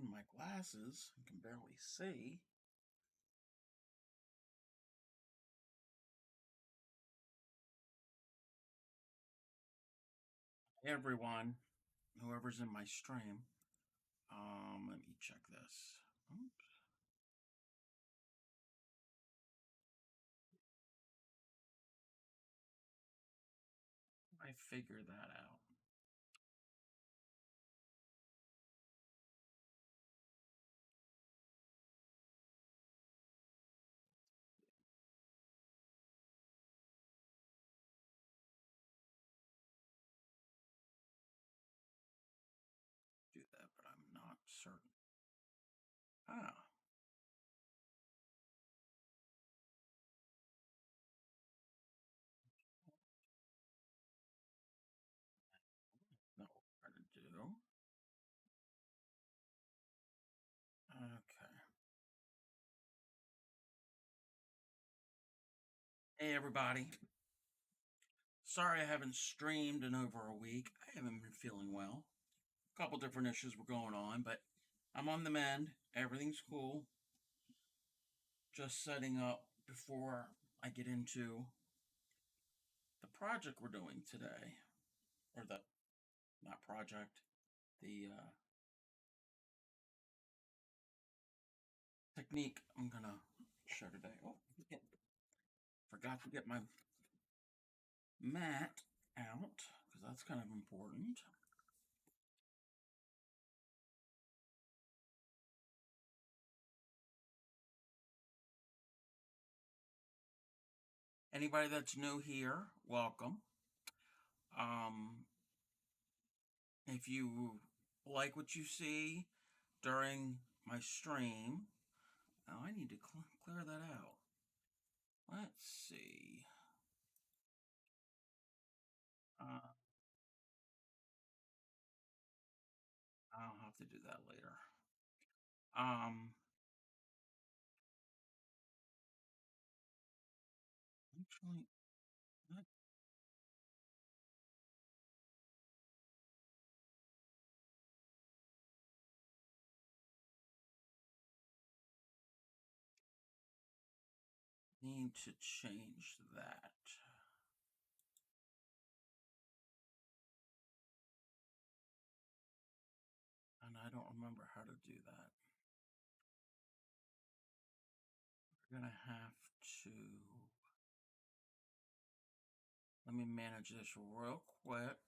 between my glasses. I can barely see. Hey everyone, whoever's in my stream. Let me check this. Oops. I figure that out. Do that, but I'm not certain. Ah. No, what to do. Okay. Hey everybody. Sorry I haven't streamed in over a week. I haven't been feeling well. A couple different issues were going on, but I'm on the mend. Everything's cool. Just setting up before I get into the project we're doing today. Or the, not project, the technique I'm gonna show today. Oh, forgot to get my mat out because that's kind of important. Anybody that's new here, welcome. If you like what you see during my stream, oh, I need to clear that out. Let's see. I'll have to do that later. Actually, I need to change that. And I don't remember how to do that. We're gonna have to, let me manage this real quick.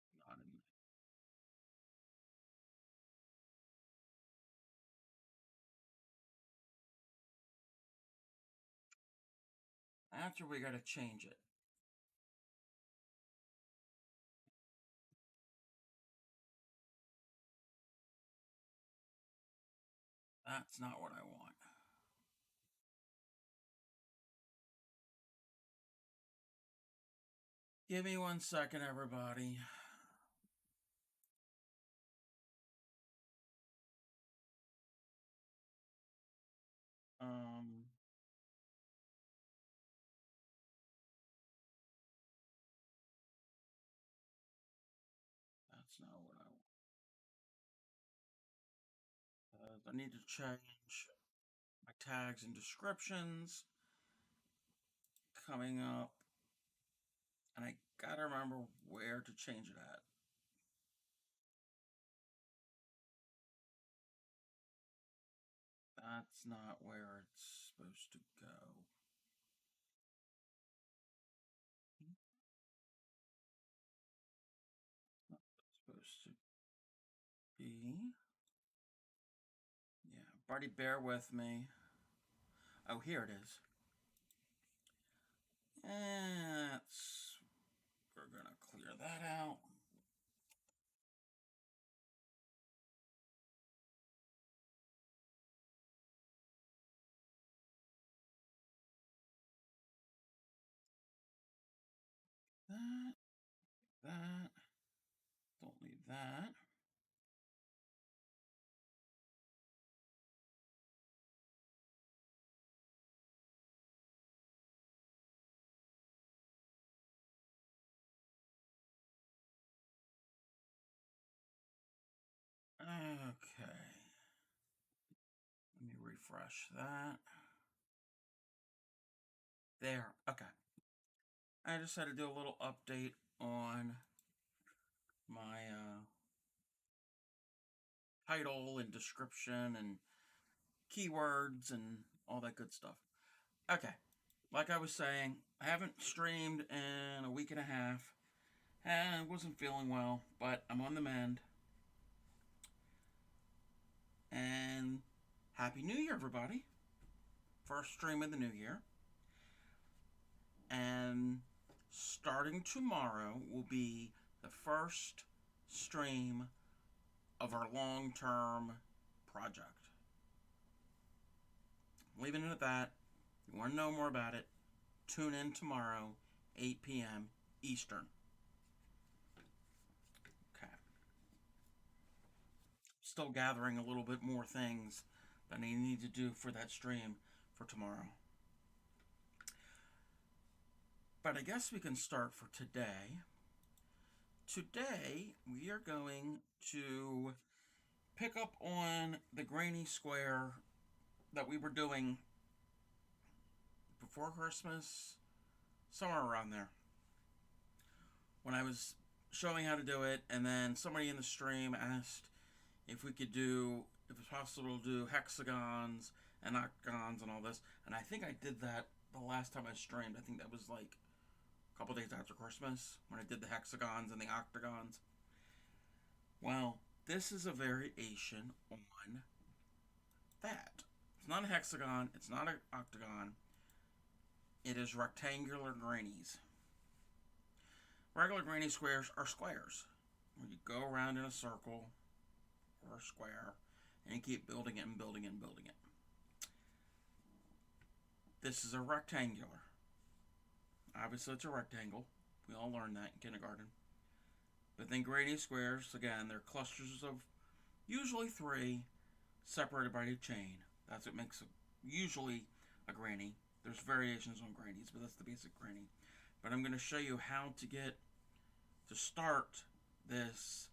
It's not in there. After we gotta change it. That's not what I want. Give me 1 second, everybody. That's not what I want. I need to change my tags and descriptions coming up. And I gotta remember where to change it at. That's not where it's supposed to go. Not supposed to be. Yeah, buddy, bear with me. Oh, here it is. And we're gonna clear that out. That. Don't need that. refresh that. There. Okay. I just had to do a little update on my title and description and keywords and all that good stuff. Okay. Like I was saying, I haven't streamed in a week and a half. And I wasn't feeling well, but I'm on the mend. And Happy New Year, everybody. First stream of the new year. And starting tomorrow will be the first stream of our long-term project. Leaving it at that. If you want to know more about it, tune in tomorrow, 8 p.m. Eastern. Okay. Still gathering a little bit more things that I need to do for that stream for tomorrow. But I guess we can start for today. Today, we are going to pick up on the granny square that we were doing before Christmas, somewhere around there. When I was showing how to do it, and then somebody in the stream asked if we could do, if it's possible to do hexagons and octagons and all this. And I think I did that the last time I streamed. I think that was like a couple days after Christmas when I did the hexagons and the octagons. Well, this is a variation on that. It's not a hexagon. It's not an octagon. It is rectangular grannies. Regular granny squares are squares, where you go around in a circle or a square and you keep building it and building it and building it. This is a rectangular. Obviously, it's a rectangle. We all learned that in kindergarten. But then granny squares, again, they're clusters of usually 3 separated by a chain. That's what makes usually a granny. There's variations on grannies, but that's the basic granny. But I'm going to show you how to start this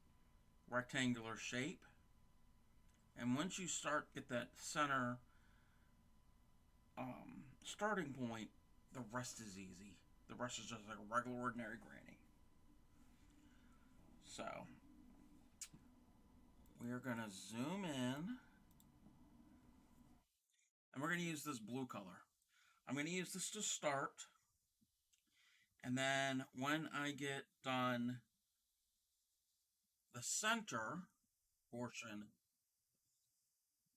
rectangular shape. And once you get that center starting point, the rest is easy. The rest is just like a regular ordinary granny. So, we are going to zoom in. And we're going to use this blue color. I'm going to use this to start. And then when I get done the center portion,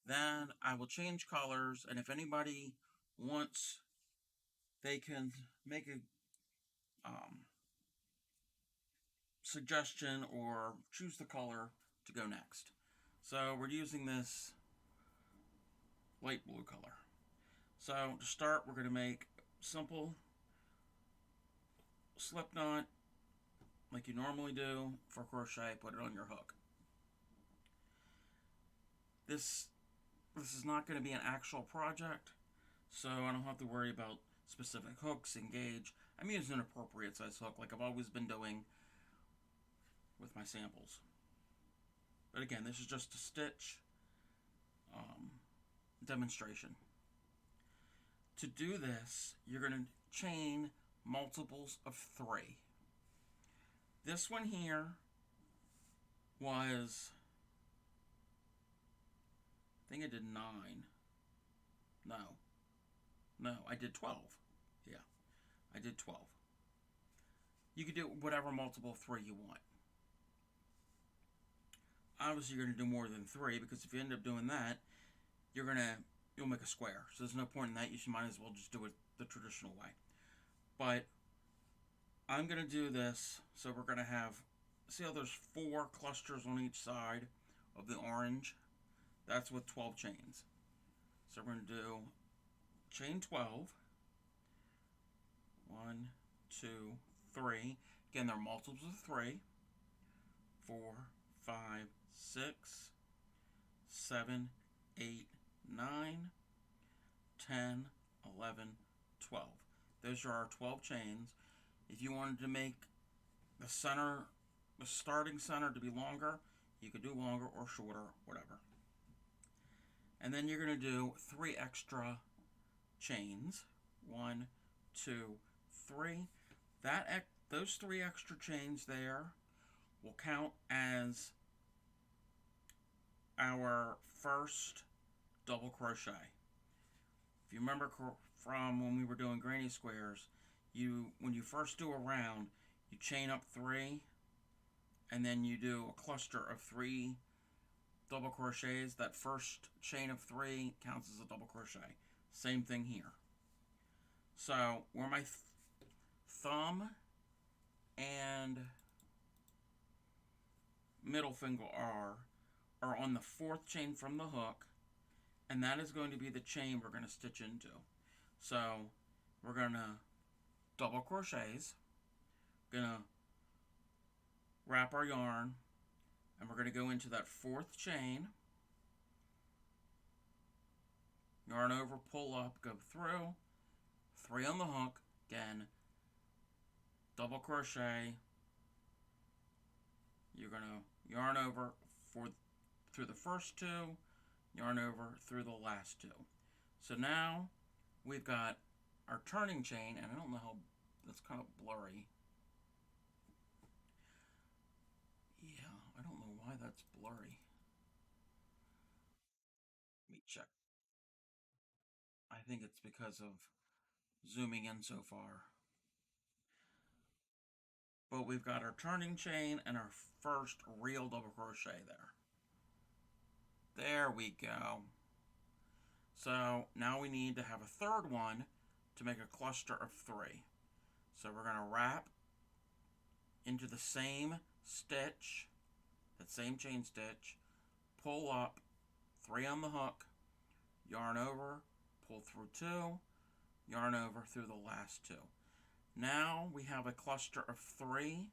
then I will change colors. And if anybody wants, they can make a suggestion or choose the color to go next. So we're using this light blue color. So to start, we're going to make simple slip knot like you normally do for crochet. Put it on your hook. This is not going to be an actual project, so I don't have to worry about specific hooks and gauge. I'm using an appropriate size hook like I've always been doing with my samples. But again, this is just a stitch demonstration. To do this, you're going to chain multiples of 3. This one here was, I think I did 9. No, I did 12. Yeah, I did 12. You could do whatever multiple of 3 you want. Obviously, you're going to do more than 3, because if you end up doing that, you'll make a square. So there's no point in that. You might as well just do it the traditional way. But I'm going to do this, so we're going to have, see how there's 4 clusters on each side of the orange? That's with 12 chains. So we're going to do chain 12. 1, 2, 3. Again, they're multiples of 3. 4, 5, 6, 7, 8, 9, 10, 11, 12. Those are our 12 chains. If you wanted to make the starting center to be longer, you could do longer or shorter, whatever. And then you're going to do 3 extra chains. 1, 2, 3. Those 3 extra chains there will count as our first double crochet. If you remember from when we were doing granny squares, when you first do a round, you chain up 3, and then you do a cluster of 3 double crochets. That first chain of 3 counts as a double crochet. Same thing here. So where my thumb and middle finger are on the 4th chain from the hook, and that is going to be the chain we're going to stitch into. So we're going to double crochets, going to wrap our yarn, and we're going to go into that 4th chain, yarn over, pull up, go through, 3 on the hook, again, double crochet, you're going to yarn over through the first 2, yarn over through the last 2. So now we've got our turning chain, and I don't know how, that's kind of blurry. Yeah, I don't know why that's blurry. Let me check. I think it's because of zooming in so far. But we've got our turning chain and our first real double crochet there. There we go. So now we need to have a 3rd one to make a cluster of 3. So we're going to wrap into the same stitch, that same chain stitch, pull up, 3 on the hook, yarn over, pull through 2, yarn over through the last 2. Now we have a cluster of 3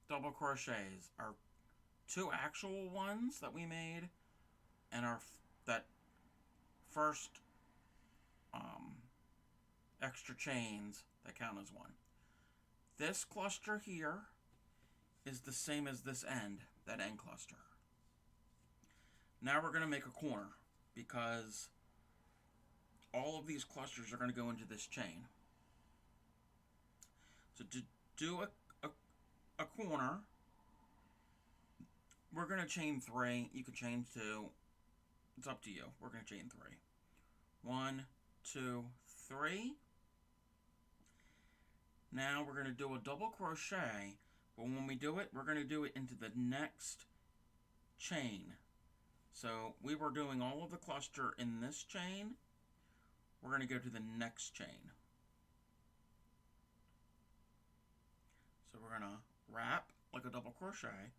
double crochets. Our 2 actual ones that we made, and that first extra chains that count as 1. This cluster here is the same as this end, that end cluster. Now we're going to make a corner, because all of these clusters are going to go into this chain. So to do a corner, we're going to chain 3. You can chain 2. It's up to you. We're going to chain 3. 1, 2, 3. Now we're going to do a double crochet, but when we do it, we're going to do it into the next chain. So we were doing all of the cluster in this chain. We're going to go to the next chain. So we're going to wrap like a double crochet,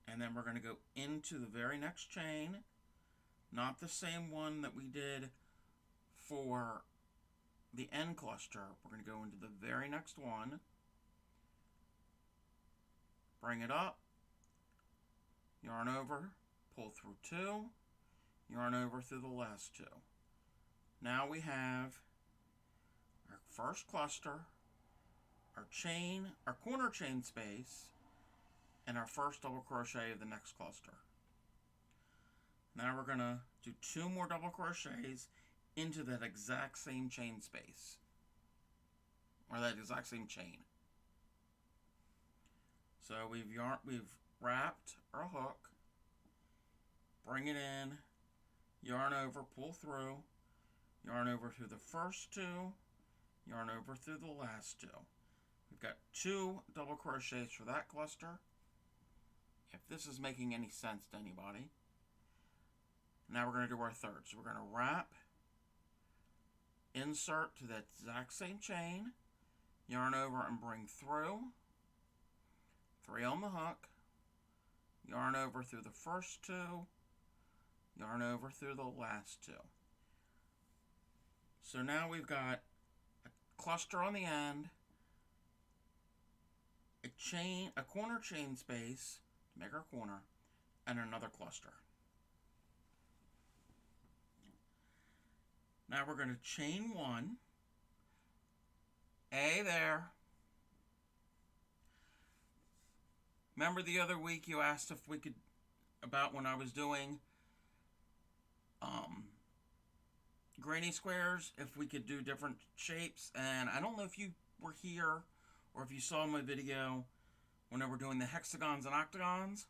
and then we're going to go into the very next chain, not the same one that we did for the end cluster. We're going to go into the very next one, bring it up, yarn over, pull through 2, yarn over through the last 2. Now we have our first cluster, our chain, our corner chain space, and our first double crochet of the next cluster. Now we're going to do 2 more double crochets into that exact same chain space, or that exact same chain. So we've wrapped our hook, bring it in, yarn over, pull through, yarn over through the first 2, yarn over through the last 2. We've got 2 double crochets for that cluster, if this is making any sense to anybody. Now we're going to do our 3rd. So we're going to wrap, insert to that exact same chain, yarn over and bring through, 3 on the hook, yarn over through the first 2, yarn over through the last 2. So now we've got a cluster on the end, a corner chain space to make our corner, and another cluster. Now we're going to chain 1, A there. Remember the other week you asked if we could, about when I was doing um, granny squares, if we could do different shapes. And I don't know if you were here or if you saw my video when we're doing the hexagons and octagons.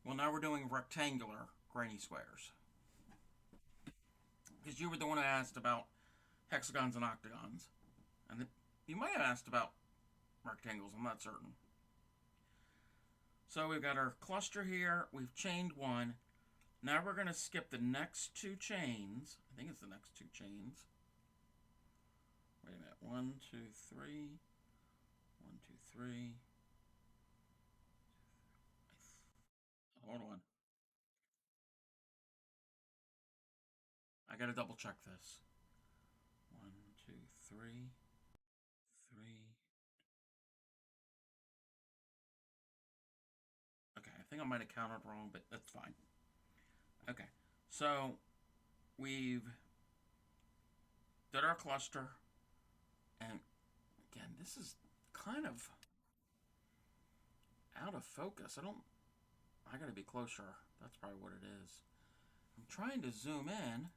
Well, now we're doing rectangular granny squares. Because you were the one who asked about hexagons and octagons. And you might have asked about rectangles, I'm not certain. So we've got our cluster here. We've chained one. Now we're going to skip the next two chains. I think it's the next two chains. Wait a minute. 1, 2, 3. 1, 2, 3. Hold on. I got to double check this. 1, 2, 3. 3. Okay, I think I might have counted wrong, but that's fine. Okay, so we've did our cluster, and again, this is kind of out of focus. I gotta be closer. That's probably what it is. I'm trying to zoom in.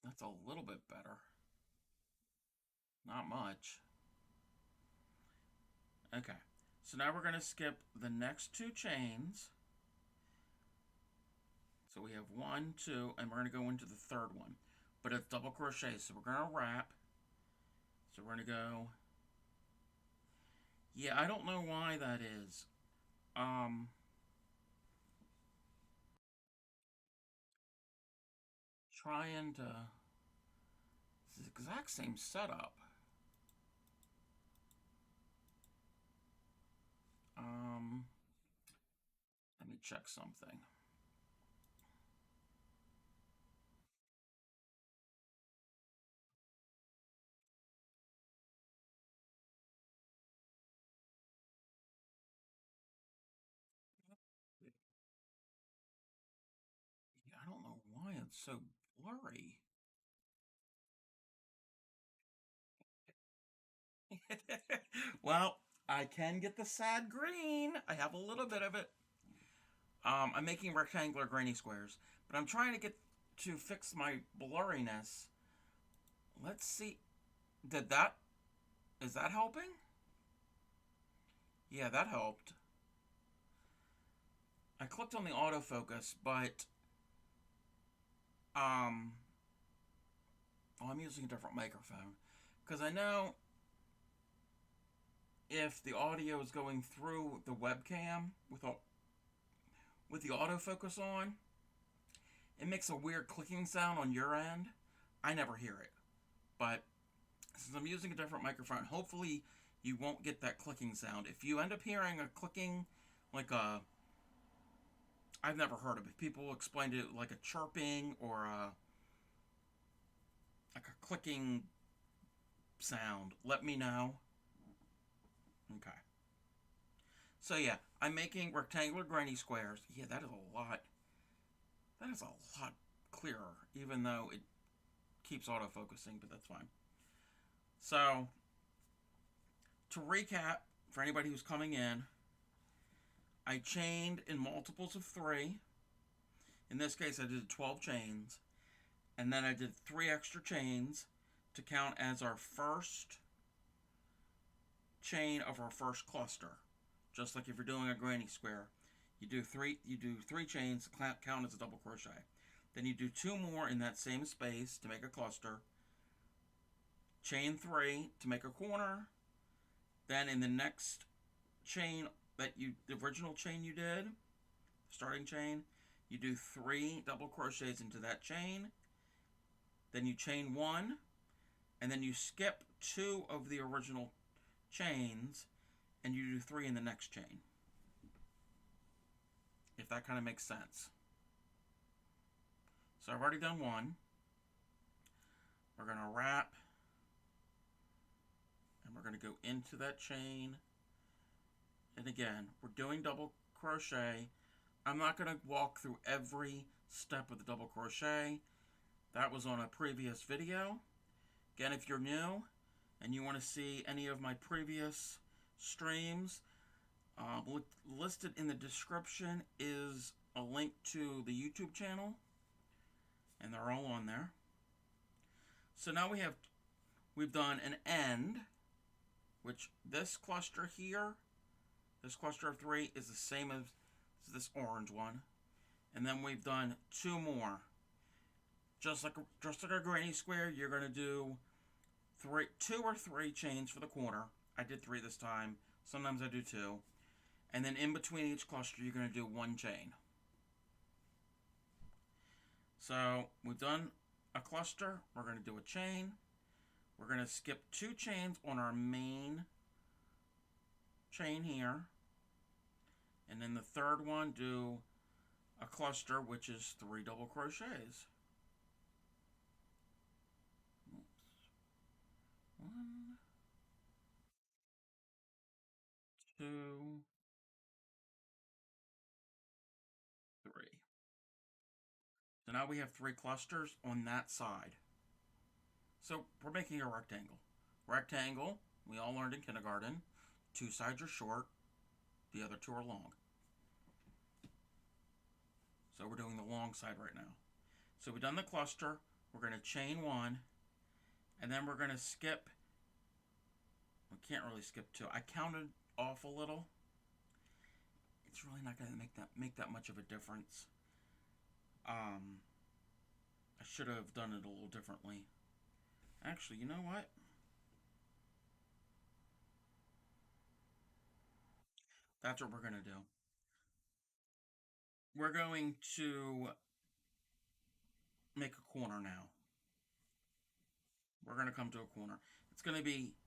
That's a little bit better. Not much. Okay, so now we're gonna skip the next two chains. So we have 1, 2, and we're going to go into the third one. But it's double crochet, so we're going to wrap. So we're going to go... Yeah, I don't know why that is. Trying to... It's the exact same setup. Let me check something. Yeah, I don't know why it's so blurry. Well, I can get the sad green. I have a little bit of it. I'm making rectangular granny squares, but I'm trying to get to fix my blurriness. Let's see. Is that helping? Yeah, that helped. I clicked on the autofocus, but I'm using a different microphone because I know if the audio is going through the webcam with the autofocus on, it makes a weird clicking sound on your end. I never hear it, but since I'm using a different microphone, hopefully you won't get that clicking sound. If you end up hearing a clicking, I've never heard of it. People explained it like a chirping or like a clicking sound. Let me know. Okay. So yeah, I'm making rectangular granny squares. Yeah, that is a lot. That is a lot clearer, even though it keeps autofocusing, but that's fine. So, to recap, for anybody who's coming in, I chained in multiples of 3. In this case, I did 12 chains. And then I did 3 extra chains to count as our first chain of our first cluster. Just like if you're doing a granny square, you do three chains to count as a double crochet. Then you do 2 more in that same space to make a cluster. Chain 3 to make a corner. Then in the next chain the original chain you did, starting chain, you do 3 double crochets into that chain. Then you chain 1, and then you skip 2 of the original chains, and you do 3 in the next chain. If that kind of makes sense. So I've already done 1. We're going to wrap, and we're going to go into that chain. And again, we're doing double crochet. I'm not going to walk through every step of the double crochet. That was on a previous video. Again, if you're new and you want to see any of my previous streams, listed in the description is a link to the YouTube channel, and they're all on there. So now we've done an end, which this cluster here, this cluster of 3 is the same as this orange one. And then we've done 2 more. Just like a granny square, you're going to do 2 or 3 chains for the corner. I did 3 this time. Sometimes I do 2. And then in between each cluster, you're going to do 1 chain. So we've done a cluster. We're going to do a chain. We're going to skip 2 chains on our main chain here. And then the third one, do a cluster, which is 3 double crochets. 1, 2, 3. So now we have 3 clusters on that side. So we're making a rectangle. Rectangle, we all learned in kindergarten. 2 sides are short, the other 2 are long. So we're doing the long side right now. So we've done the cluster. We're going to chain 1, and then we're going to skip. We can't really skip 2. I counted off a little. It's really not going to make that much of a difference. I should have done it a little differently. Actually, you know what? That's what we're going to do. We're going to make a corner now. We're going to come to a corner.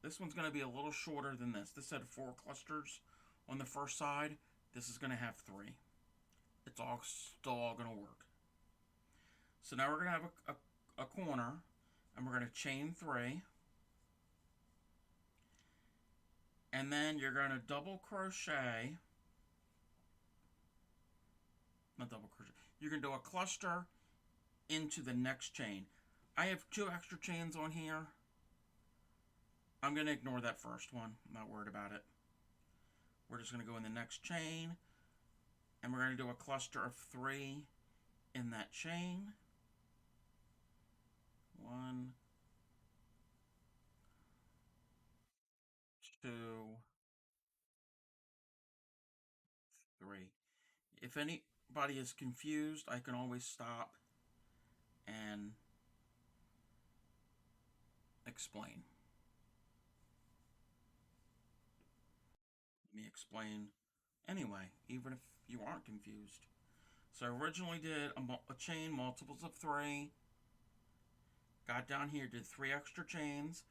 This one's going to be a little shorter than this. This had 4 clusters on the first side. This is going to have 3. It's still all going to work. So now we're going to have a corner, and we're going to chain 3. And then you're going to double crochet. Not double crochet. You're going to do a cluster into the next chain. I have 2 extra chains on here. I'm going to ignore that first one. I'm not worried about it. We're just going to go in the next chain, and we're going to do a cluster of 3 in that chain. 1, 2, 3. If anybody is confused, I can always stop and explain. Let me explain anyway, even if you aren't confused. So I originally did a chain, multiples of 3. Got down here, did 3 extra chains,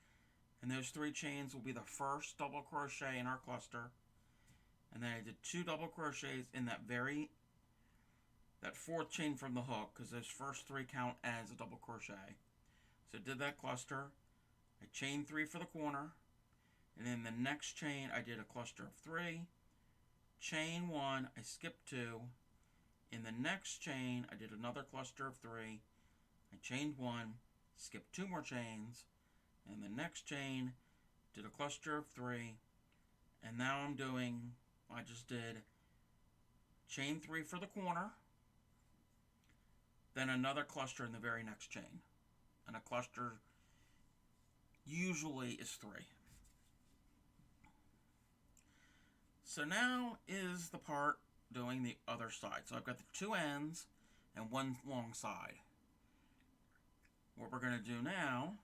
and those 3 chains will be the first double crochet in our cluster. And then I did 2 double crochets in that 4th chain from the hook, because those first 3 count as a double crochet. So I did that cluster. I chained 3 for the corner, and in the next chain I did a cluster of 3. Chain 1, I skipped 2. In the next chain I did another cluster of 3. I chained 1, skipped 2 more chains. In the next chain did a cluster of 3. And now I just did chain 3 for the corner, then another cluster in the very next chain. And a cluster usually is 3. So now is the part doing the other side. So I've got the 2 ends and 1 long side. What we're going to do now,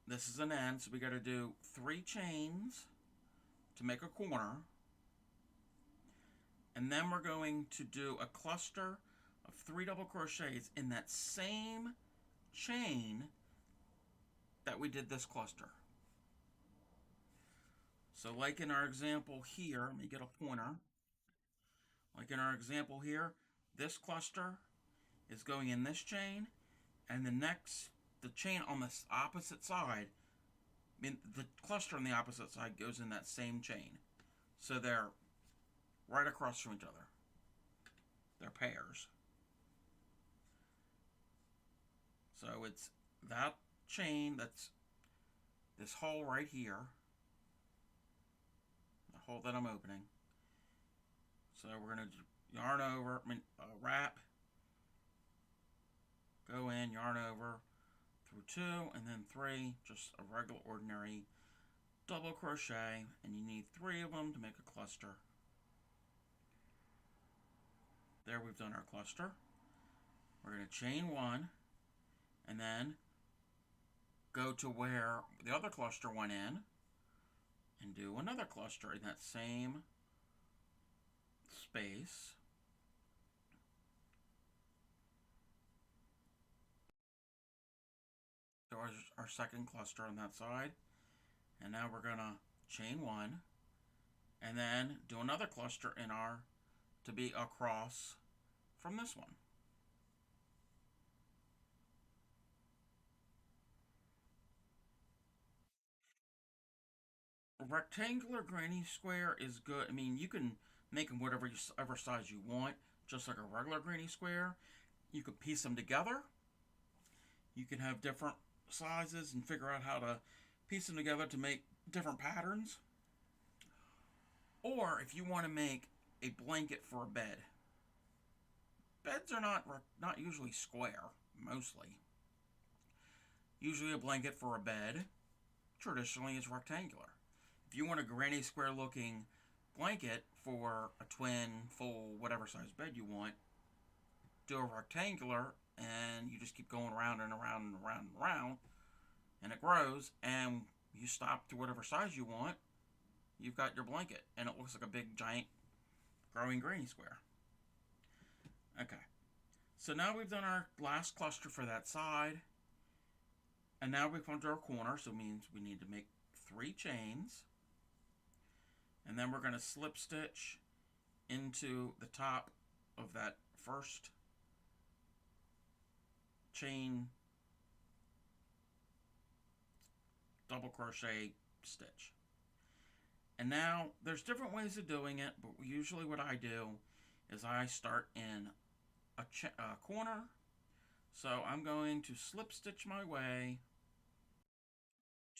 this is an end, so we got to do 3 chains to make a corner. And then we're going to do a cluster of 3 double crochets in that same chain that we did this cluster. So like in our example here, let me get a pointer. Like in our example here, this cluster is going in this chain, and the chain on the opposite side, the cluster on the opposite side goes in that same chain. So they're right across from each other. They're pairs. So it's that chain that's this hole right here, the hole that I'm opening. So we're going to yarn over, wrap, go in, yarn over through 2, and then 3, just a regular ordinary double crochet, and you need 3 of them to make a cluster. There, we've done our cluster. We're going to chain 1, and then go to where the other cluster went in, and do another cluster in that same space. So our second cluster on that side. And now we're going to chain 1, and then do another cluster in our, to be across from this one. A rectangular granny square is good. I mean, you can make them whatever size you want, just like a regular granny square. You can piece them together. You can have different sizes and figure out how to piece them together to make different patterns. Or if you want to make a blanket for a bed. Beds are not usually square, mostly. Usually a blanket for a bed, traditionally, is rectangular. If you want a granny square looking blanket for a twin, full, whatever size bed you want, do a rectangular, and you just keep going around and around and around and around, and it grows, and you stop to whatever size you want, you've got your blanket, and it looks like a big, giant, growing granny square. Okay, so now we've done our last cluster for that side, and now we've come to our corner, so it means we need to make 3 chains, and then we're going to slip stitch into the top of that first chain double crochet stitch. And now there's different ways of doing it, but usually what I do is I start in a corner. So I'm going to slip stitch my way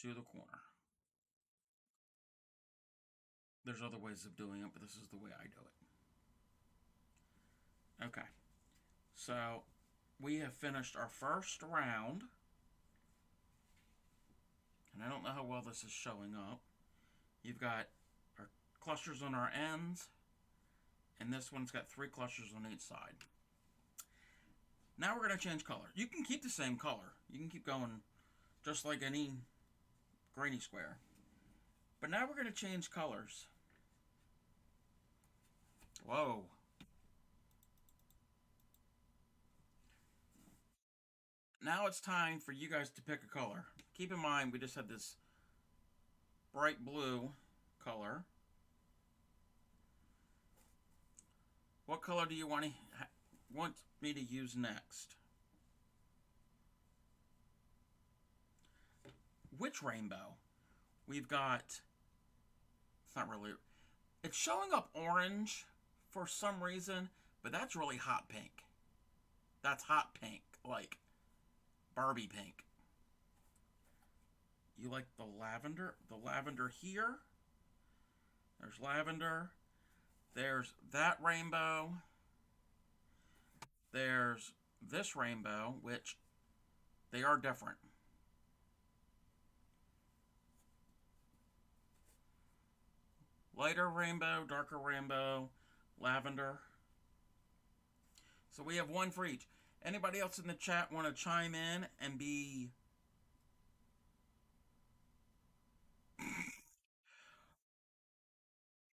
to the corner. There's other ways of doing it, but this is the way I do it. Okay, so we have finished our first round, and I don't know how well this is showing up. You've got our clusters on our ends, and this one's got 3 clusters on each side. Now we're going to change color. You can keep the same color. You can keep going just like any granny square. But now we're going to change colors. Whoa. Now it's time for you guys to pick a color. Keep in mind, we just had this bright blue color. What color do you want me to use next? Which rainbow? We've got, it's not really, it's showing up orange for some reason, but that's really hot pink. That's hot pink, like Barbie pink. You like the lavender? The lavender here. There's lavender. There's that rainbow. There's this rainbow, which they are different. Lighter rainbow, darker rainbow, lavender. So we have one for each. Anybody else in the chat want to chime in and be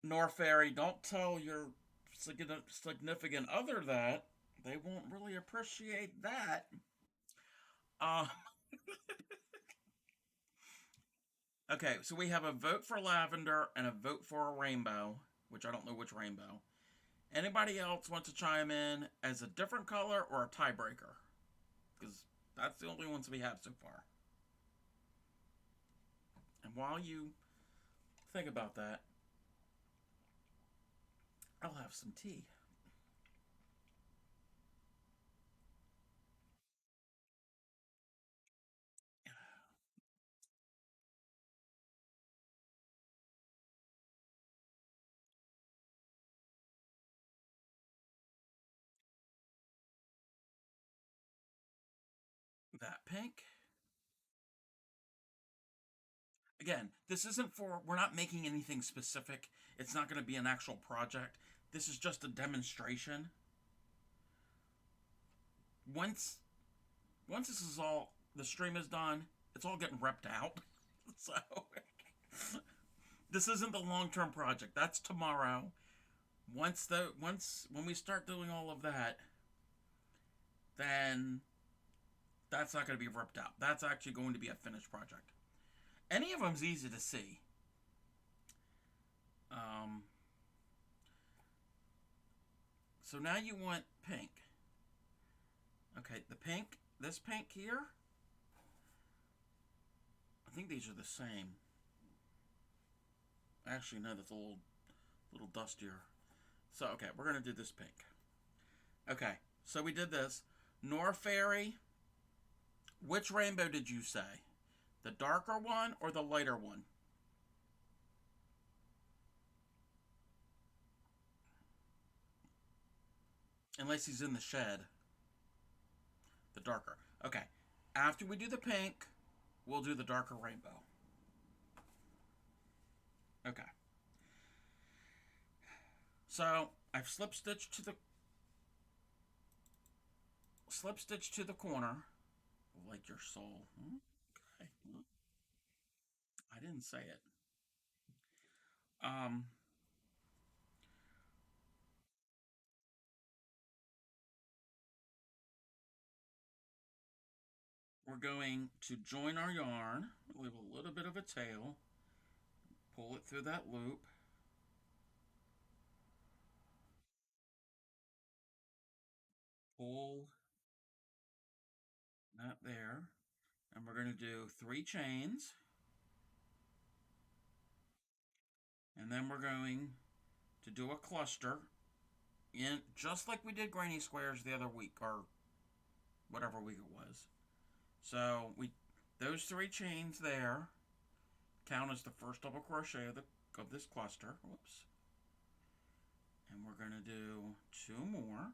Norfairy? Don't tell your significant other that. They won't really appreciate that. Uh, okay, so we have a vote for lavender and a vote for a rainbow, which I don't know which rainbow. Anybody else want to chime in as a different color or a tiebreaker? Because that's the only ones we have so far. And while you think about that, I'll have some tea. that pink. Again, this isn't for, we're not making anything specific. It's not going to be an actual project. This is just a demonstration. Once once this is all, the stream is done, it's all getting ripped out. So this isn't the long-term project. That's tomorrow. Once when we start doing all of that, then that's not going to be ripped out. That's actually going to be a finished project. Any of them's easy to see. Um, so now you want pink. Okay, the pink, this pink here, I think these are the same. Actually, no, that's a little dustier. So, okay, we're going to do this pink. Okay, so we did this. Nor Fairy, which rainbow did you say? The darker one or the lighter one? Unless he's in the shed. The darker. Okay, after we do the pink, we'll do the darker rainbow. Okay. So, I've slip stitched to the corner, like your soul. Okay. I didn't say it. Um, we're going to join our yarn, leave a little bit of a tail, pull it through that loop, pull that there, and we're going to do 3 chains, and then we're going to do a cluster in just like we did granny squares the other week, or whatever week it was. So those 3 chains there count as the first double crochet of this cluster. Whoops. And we're going to do 2 more.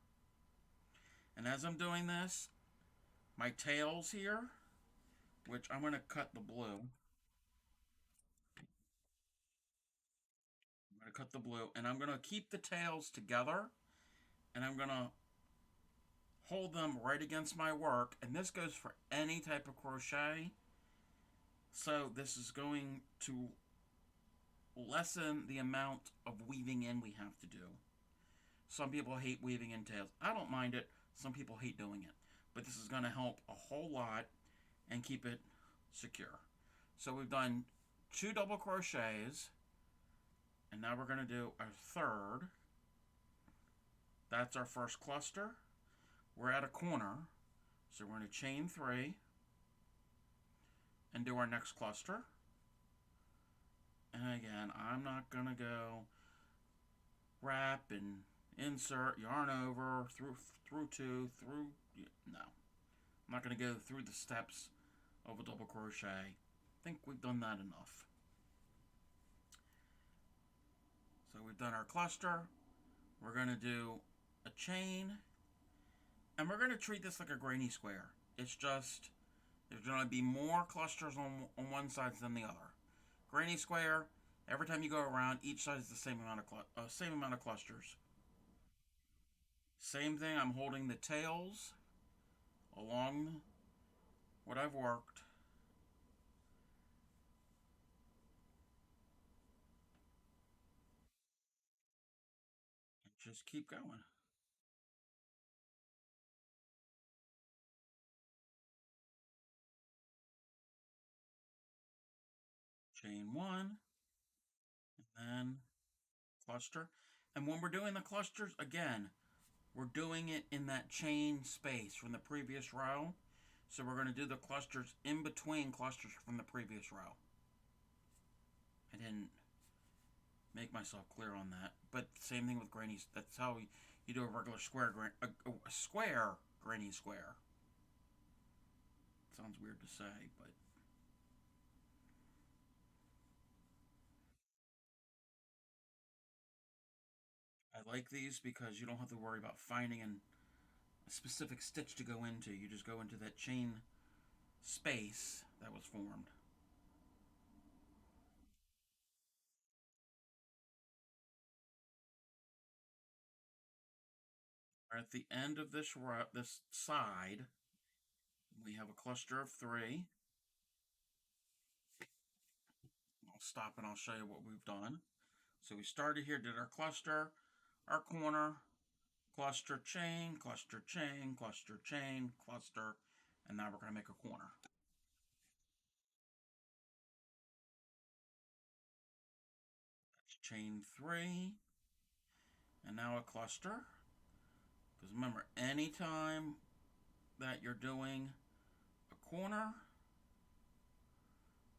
And as I'm doing this, my tails here, which I'm going to cut the blue. I'm going to cut the blue, and I'm going to keep the tails together, and I'm going to hold them right against my work, and this goes for any type of crochet. So this is going to lessen the amount of weaving in we have to do. Some people hate weaving in tails. I don't mind it. Some people hate doing it. But this is going to help a whole lot and keep it secure. So we've done 2 double crochets, and now we're going to do our third. That's our first cluster. We're at a corner, so we're going to chain 3 and do our next cluster. And again, I'm not going to go wrap and insert, yarn over, through 2, through, no. I'm not going to go through the steps of a double crochet. I think we've done that enough. So we've done our cluster. We're going to do a chain, and we're going to treat this like a granny square. It's just, there's going to be more clusters on one side than the other. Granny square, every time you go around, each side is the same amount of clusters. Same thing, I'm holding the tails along what I've worked. And just keep going. Chain 1, and then cluster. And when we're doing the clusters, again, we're doing it in that chain space from the previous row. So we're going to do the clusters in between clusters from the previous row. I didn't make myself clear on that. But same thing with grannies. That's how you do a regular square, a square granny square. Sounds weird to say, but I like these because you don't have to worry about finding a specific stitch to go into. You just go into that chain space that was formed. At the end of this side, we have a cluster of 3. I'll stop and I'll show you what we've done. So we started here, did our cluster, our corner, cluster, chain, cluster, chain, cluster, chain, cluster, and now we're going to make a corner. That's chain 3, and now a cluster. Because remember, anytime that you're doing a corner,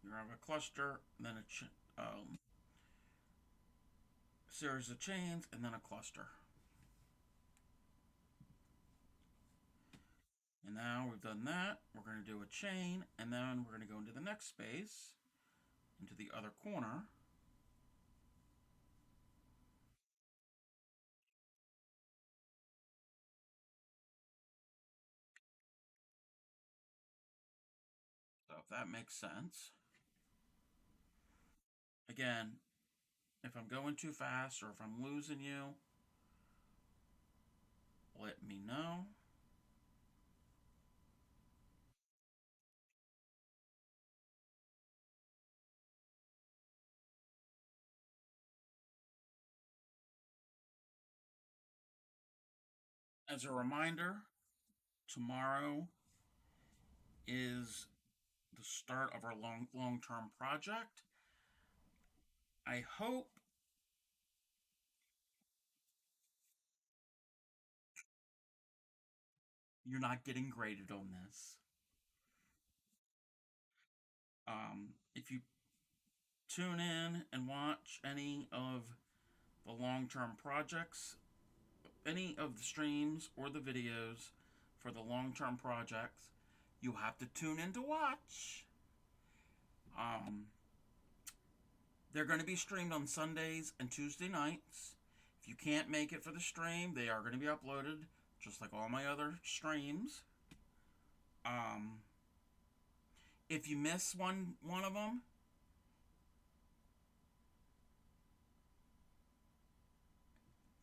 you have a cluster, then a series of chains, and then a cluster. And now we've done that, we're going to do a chain, and then we're going to go into the next space, into the other corner. So if that makes sense. Again, if I'm going too fast or if I'm losing you, let me know. As a reminder, tomorrow is the start of our long-term project. I hope you're not getting graded on this. If you tune in and watch any of the long-term projects, any of the streams or the videos for the long-term projects, you have to tune in to watch. Um, they're going to be streamed on Sundays and Tuesday nights. If you can't make it for the stream, they are going to be uploaded just like all my other streams. Um, if you miss one of them,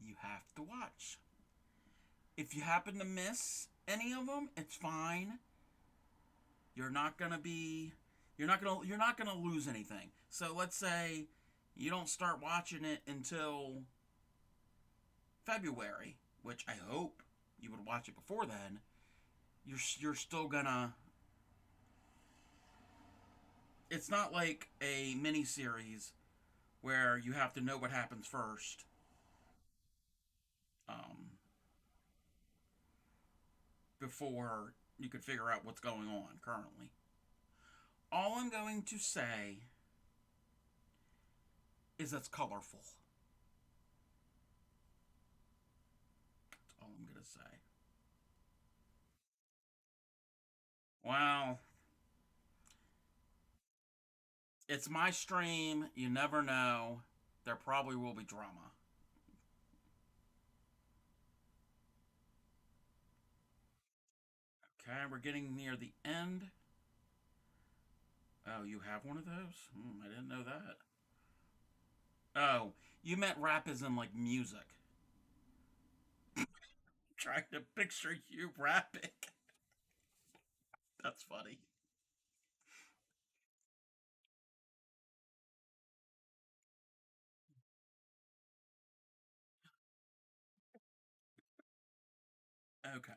you have to watch. If you happen to miss any of them, it's fine. You're not gonna be, you're not gonna lose anything. So let's say you don't start watching it until February, which I hope you would watch it before then. You're still gonna. It's not like a mini series where you have to know what happens first. Um, Before you could figure out what's going on currently. All I'm going to say is it's colorful. That's all I'm going to say. Well, it's my stream. You never know. There probably will be drama. Okay, we're getting near the end. Oh, you have one of those? I didn't know that. Oh, you meant rap as in like music. Trying to picture you rapping. That's funny. Okay.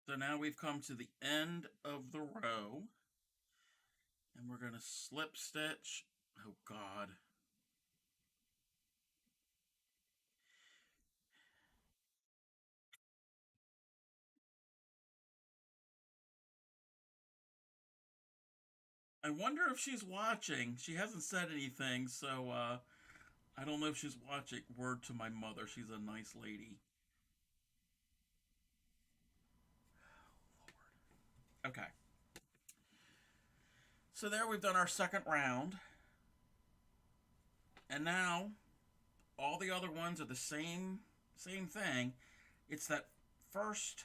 So now we've come to the end of the row. And we're going to slip stitch. Oh, God. I wonder if she's watching. She hasn't said anything, so I don't know if she's watching. Word to my mother. She's a nice lady. Okay. So there we've done our second round. And now all the other ones are the same thing. It's that first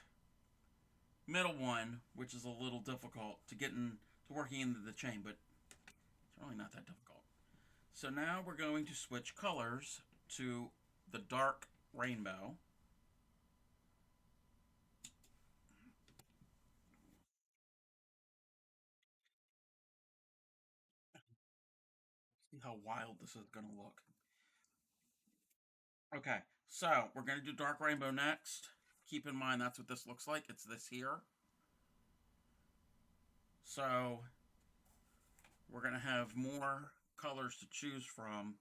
middle one, which is a little difficult to get in to working into the chain, but it's really not that difficult. So now we're going to switch colors to the dark rainbow. See how wild this is going to look. Okay, so we're going to do dark rainbow next. Keep in mind that's what this looks like. It's this here. So we're going to have more colors to choose from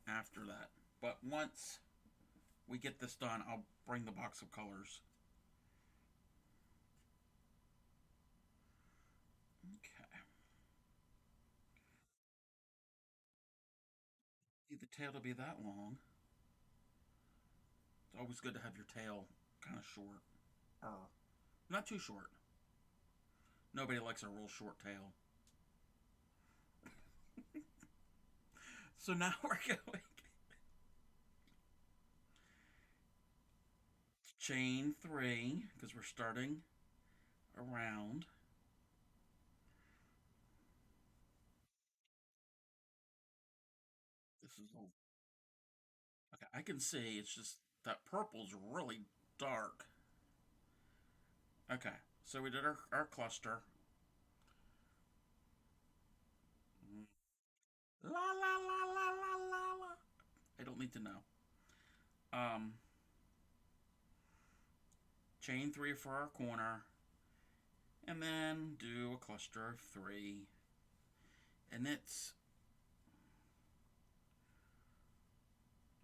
after that. But once we get this done, I'll bring the box of colors. Okay. Need the tail to be that long. It's always good to have your tail kind of short. Or not too short. Nobody likes a real short tail. So now we're going to chain 3 because we're starting around. This is okay. I can see it's just that purple's really dark. Okay, so we did our cluster. La la la la la la la. I don't need to know. Um, chain 3 for our corner, and then do a cluster of 3. And it's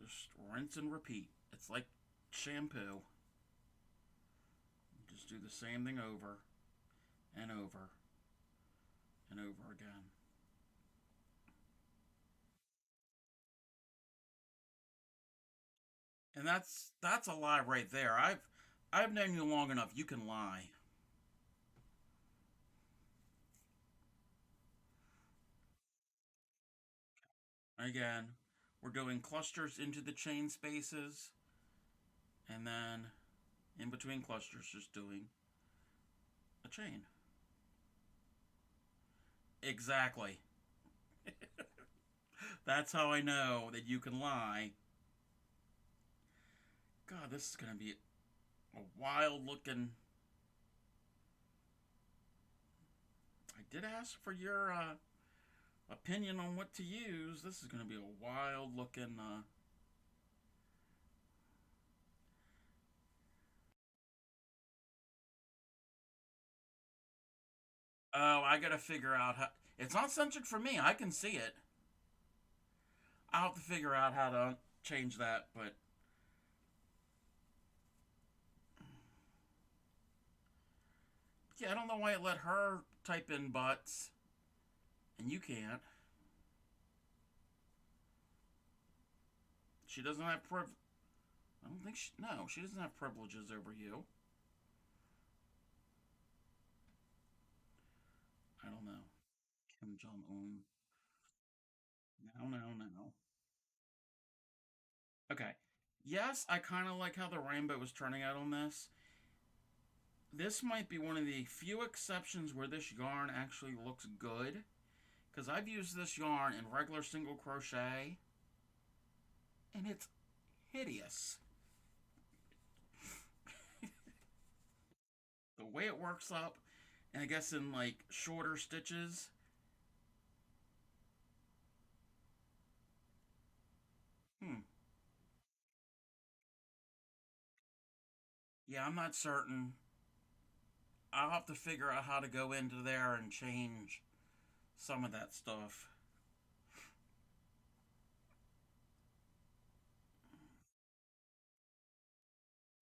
just rinse and repeat. It's like shampoo. Just do the same thing over and over and over again. And that's a lie right there. I've known you long enough. You can lie. Again, we're doing clusters into the chain spaces, and then in between clusters, just doing a chain. Exactly. That's how I know that you can lie. God, this is going to be a wild looking. I did ask for your opinion on what to use. This is going to be a wild looking. Oh, I got to figure out how. It's not censored for me. I can see it. I'll have to figure out how to change that, but yeah, I don't know why it let her type in butts and you can't. She doesn't have I don't think she. No, she doesn't have privileges over you. I don't know. Kim Jong Un. No, no, no. Okay. Yes, I kind of like how the rainbow was turning out on this. This might be one of the few exceptions where this yarn actually looks good. Because I've used this yarn in regular single crochet, and it's hideous. The way it works up, and I guess in like shorter stitches. Hmm. Yeah, I'm not certain. I'll have to figure out how to go into there and change some of that stuff.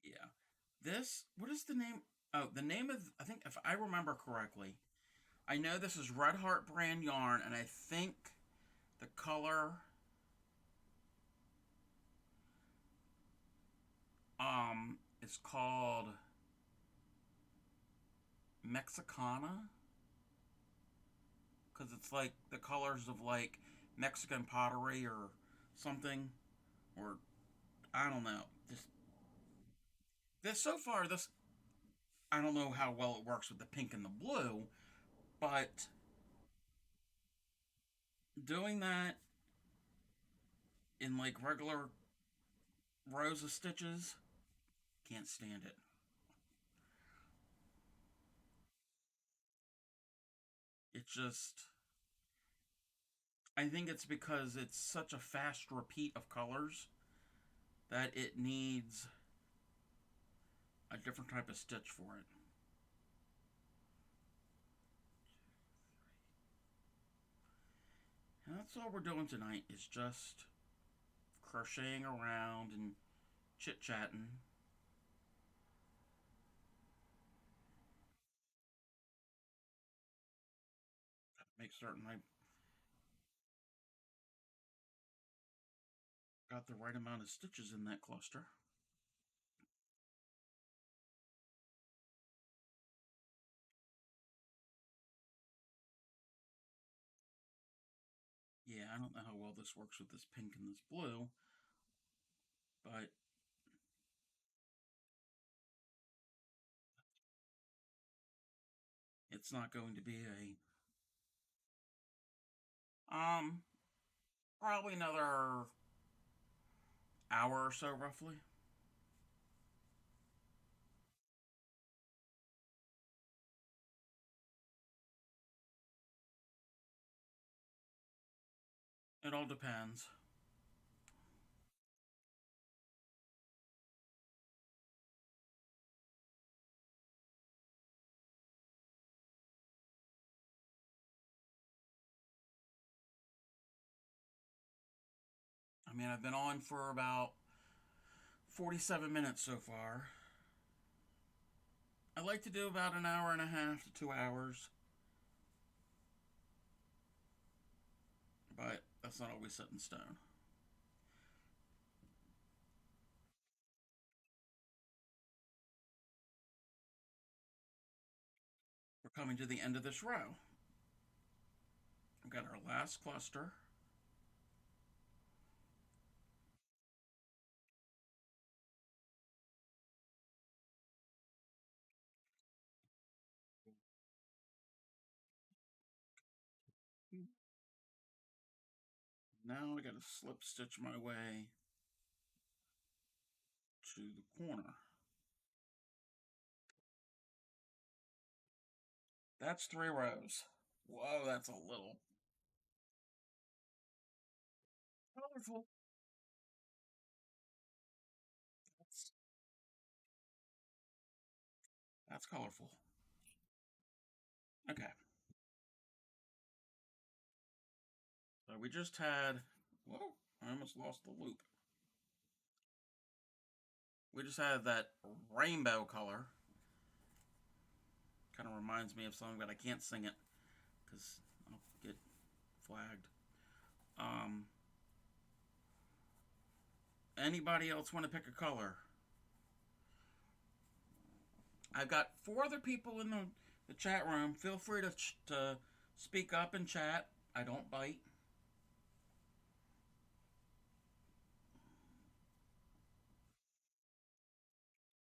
Yeah. This, what is the name? Oh, the name of, I think if I remember correctly, I know this is Red Heart brand yarn, and I think the color is called Mexicana because it's like the colors of like Mexican pottery or something, or I don't know. This so far, this I don't know how well it works with the pink and the blue, but doing that in like regular rows of stitches, can't stand it. It just, I think it's because it's such a fast repeat of colors that it needs a different type of stitch for it. And that's all we're doing tonight is just crocheting around and chit chatting. Make certain I got the right amount of stitches in that cluster. Yeah, I don't know how well this works with this pink and this blue, but it's not going to be a probably another hour or so roughly. It all depends. I mean, I've been on for about 47 minutes so far. I like to do about an hour and a half to 2 hours, but that's not always set in stone. We're coming to the end of this row. We've got our last cluster. Now I gotta slip stitch my way to the corner. That's 3 rows. Whoa, that's a little colorful. That's, that's colorful. Okay. So we just had, whoa, I almost lost the loop. We just had that rainbow color. Kind of reminds me of something, but I can't sing it because I'll get flagged. Um, Anybody else want to pick a color? I've got 4 other people in the chat room. Feel free to speak up and chat. I don't bite.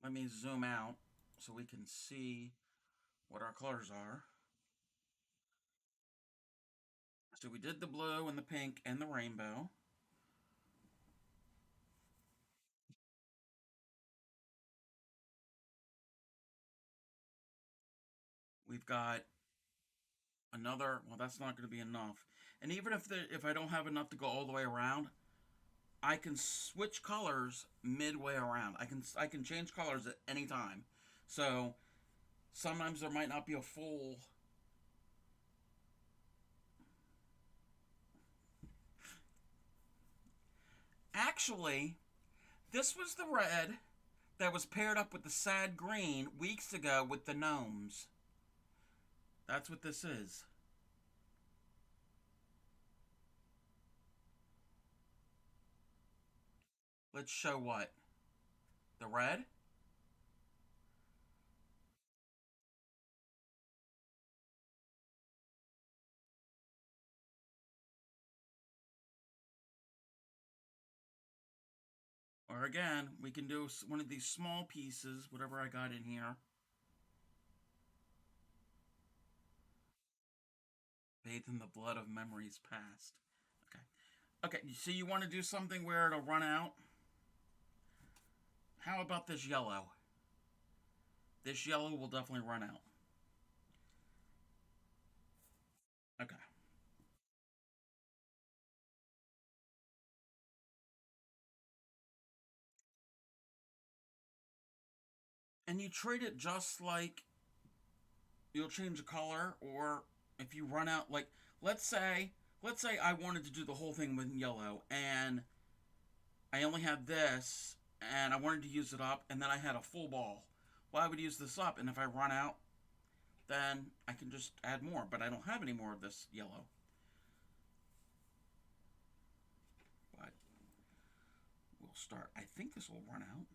Let me zoom out so we can see what our colors are. So we did the blue and the pink and the rainbow. We've got another, well, that's not going to be enough. And even if I don't have enough to go all the way around, I can switch colors midway around. I can change colors at any time. So sometimes there might not be a full. Actually, this was the red that was paired up with the sad green weeks ago with the gnomes. That's what this is. Let's show what? The red? Or again, we can do one of these small pieces, whatever I got in here. bathed in the blood of memories past. Okay. Okay, so you want to do something where it'll run out? How about this yellow? This yellow will definitely run out. Okay. And you treat it just like you'll change the color, or if you run out, like, let's say let's say I wanted to do the whole thing with yellow and I only had this and I wanted to use it up and then I had a full ball. Well, I would use this up, and if I run out, then I can just add more, but I don't have any more of this yellow. But we'll start. I think this will run out.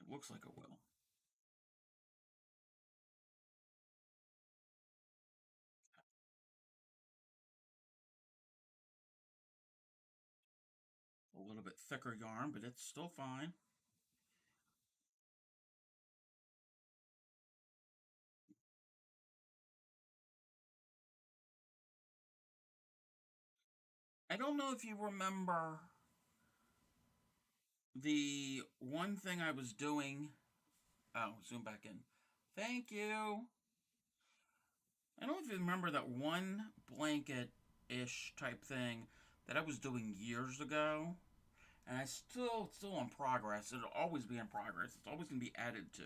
It looks like it will. A little bit thicker yarn, but it's still fine. I don't know if you remember the one thing I was doing. Oh, zoom back in. Thank you. I don't know if you remember that one blanket ish type thing that I was doing years ago. And it's still in progress. It'll always be in progress. It's always gonna be added to.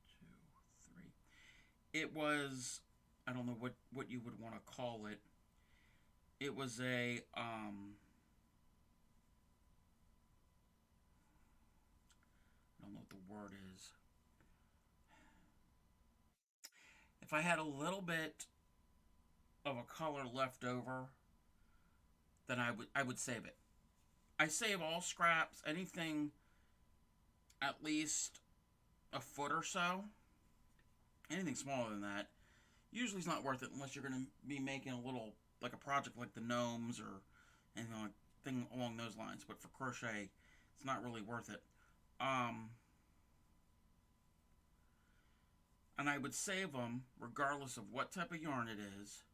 Two, three. It was, I don't know what you would want to call it. It was a I don't know what the word is. If I had a little bit of a color left over, then I would save it. I save all scraps, anything at least a foot or so. Anything smaller than that usually is not worth it unless you're going to be making a little, like a project like the gnomes or anything like thing along those lines. But for crochet, it's not really worth it. Um, and I would save them regardless of what type of yarn it is.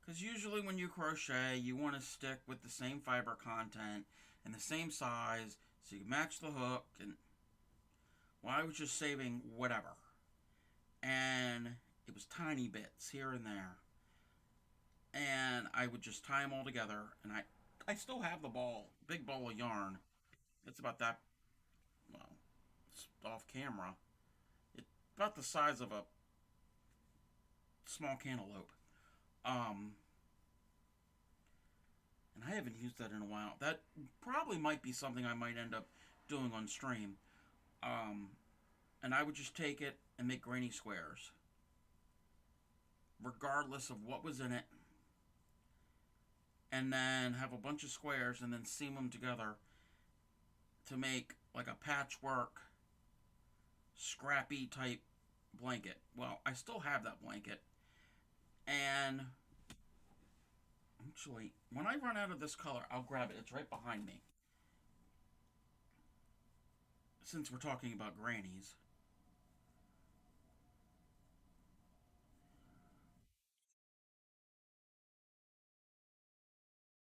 Because usually when you crochet, you want to stick with the same fiber content and the same size so you can match the hook. And well, I was just saving whatever. And it was tiny bits here and there. And I would just tie them all together. And I still have the ball, big ball of yarn. It's about that, well, it's off camera. It's about the size of a small cantaloupe. Um, and I haven't used that in a while. That probably might be something I might end up doing on stream. Um, and I would just take it and make granny squares, regardless of what was in it, and then have a bunch of squares and then seam them together to make like a patchwork, scrappy type blanket. Well, I still have that blanket, and actually, when I run out of this color, I'll grab it. It's right behind me. Since we're talking about grannies,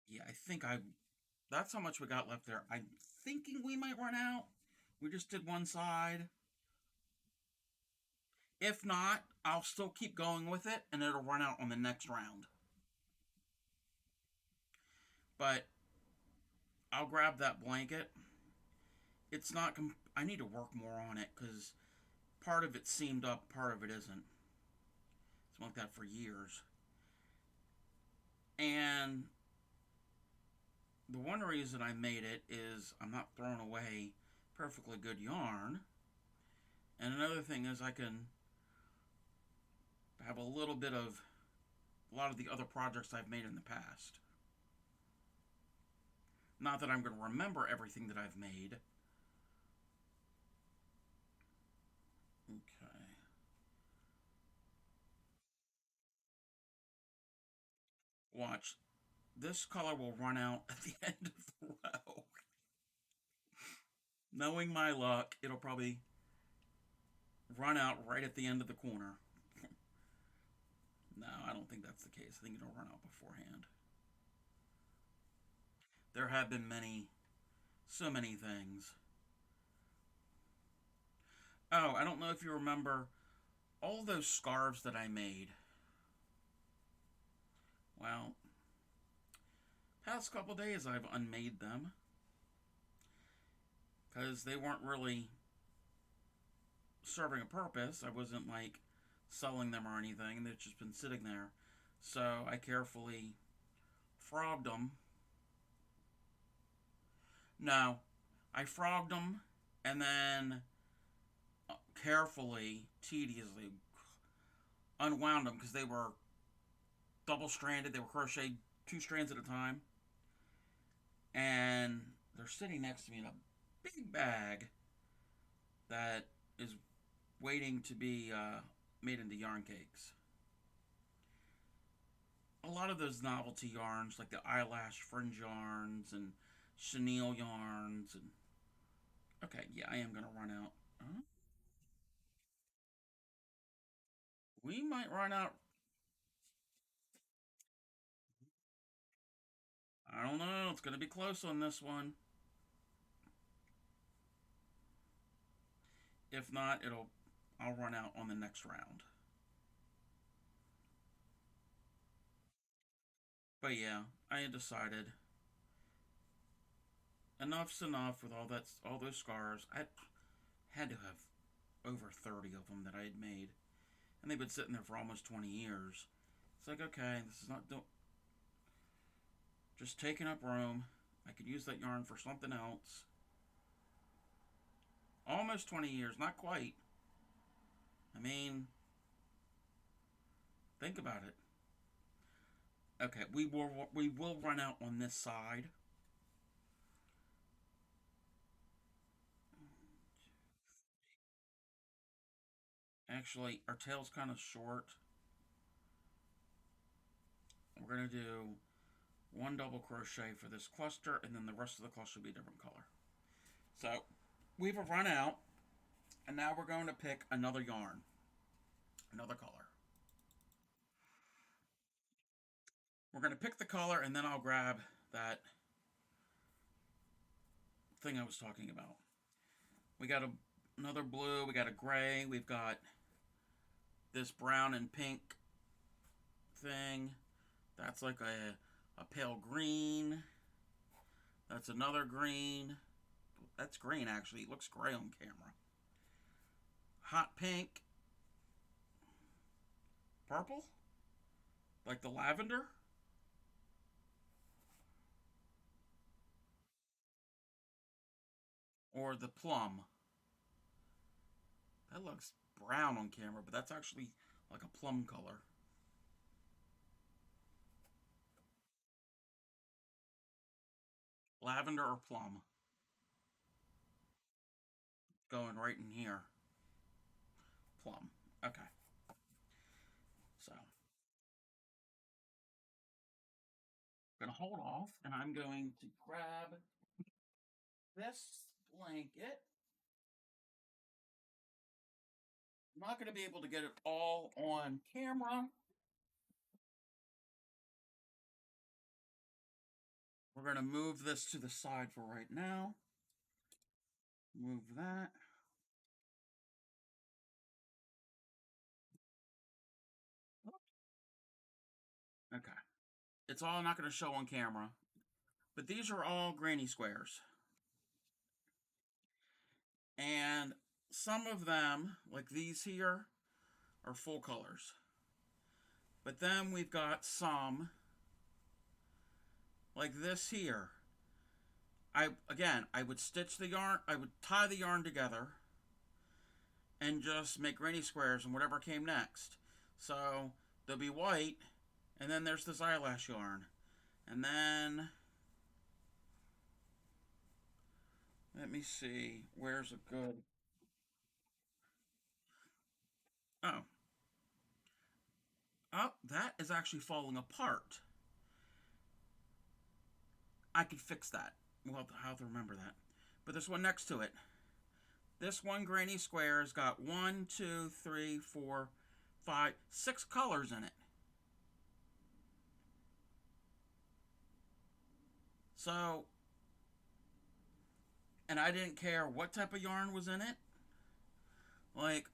yeah, I think I. That's how much we got left there. I'm thinking we might run out. We just did one side. If not, I'll still keep going with it, and it'll run out on the next round. But I'll grab that blanket. It's not. I need to work more on it because part of it seamed up, part of it isn't. It's been like that for years. And the one reason I made it is I'm not throwing away perfectly good yarn. And another thing is I can have a little bit of a lot of the other projects I've made in the past. Not that I'm going to remember everything that I've made. Okay. Watch. This color will run out at the end of the row. Knowing my luck, it'll probably run out right at the end of the corner. No, I don't think that's the case. I think it'll run out beforehand. There have been so many things. Oh, I don't know if you remember all those scarves that I made. Well, past couple days I've unmade them because they weren't really serving a purpose. I wasn't like selling them or anything. They've just been sitting there. So I carefully frogged them. No, I frogged them and then carefully, tediously unwound them because they were double stranded. They were crocheted 2 strands at a time. And they're sitting next to me in a big bag that is waiting to be made into yarn cakes. A lot of those novelty yarns, like the eyelash fringe yarns and chenille yarns, and okay, yeah, I am gonna run out. We might run out. I don't know. It's gonna be close on this one. If not, I'll run out on the next round. But yeah, I had decided enough's enough with all those scars. I had to have over 30 of them that I had made, and they've been sitting there for almost 20 years. It's like, okay, this is not just taking up room. I could use that yarn for something else. Almost 20 years, not quite. I mean, think about it. Okay, we will run out on this side. Actually, our tail's kind of short. We're gonna do one double crochet for this cluster, and then the rest of the cluster will be a different color. So we've run out, and now we're going to pick another yarn, another color. We're going to pick the color, and then I'll grab that thing I was talking about. We got another blue, we got a gray, we've got this brown and pink thing. That's like a pale green. That's another green. That's green, actually. It looks gray on camera. Hot pink. Purple? Like the lavender? Or the plum? That looks brown on camera, but that's actually like a plum color. Lavender or plum? Going right in here. Plum. Okay. So I'm going to hold off, and I'm going to grab this blanket. I'm not going to be able to get it all on camera. We're going to move this to the side for right now. Move that. Okay. It's all not going to show on camera. But these are all granny squares. And some of them, like these here, are full colors. But then we've got some, like this here. I would stitch the yarn, I would tie the yarn together and just make granny squares and whatever came next. So they'll be white, and then there's this eyelash yarn. And then, let me see, where's a good, oh, oh, that is actually falling apart. I could fix that. We'll have to remember that. But there's one next to it. This one granny square has got 1, 2, 3, 4, 5, 6 colors in it. So, and I didn't care what type of yarn was in it. Like,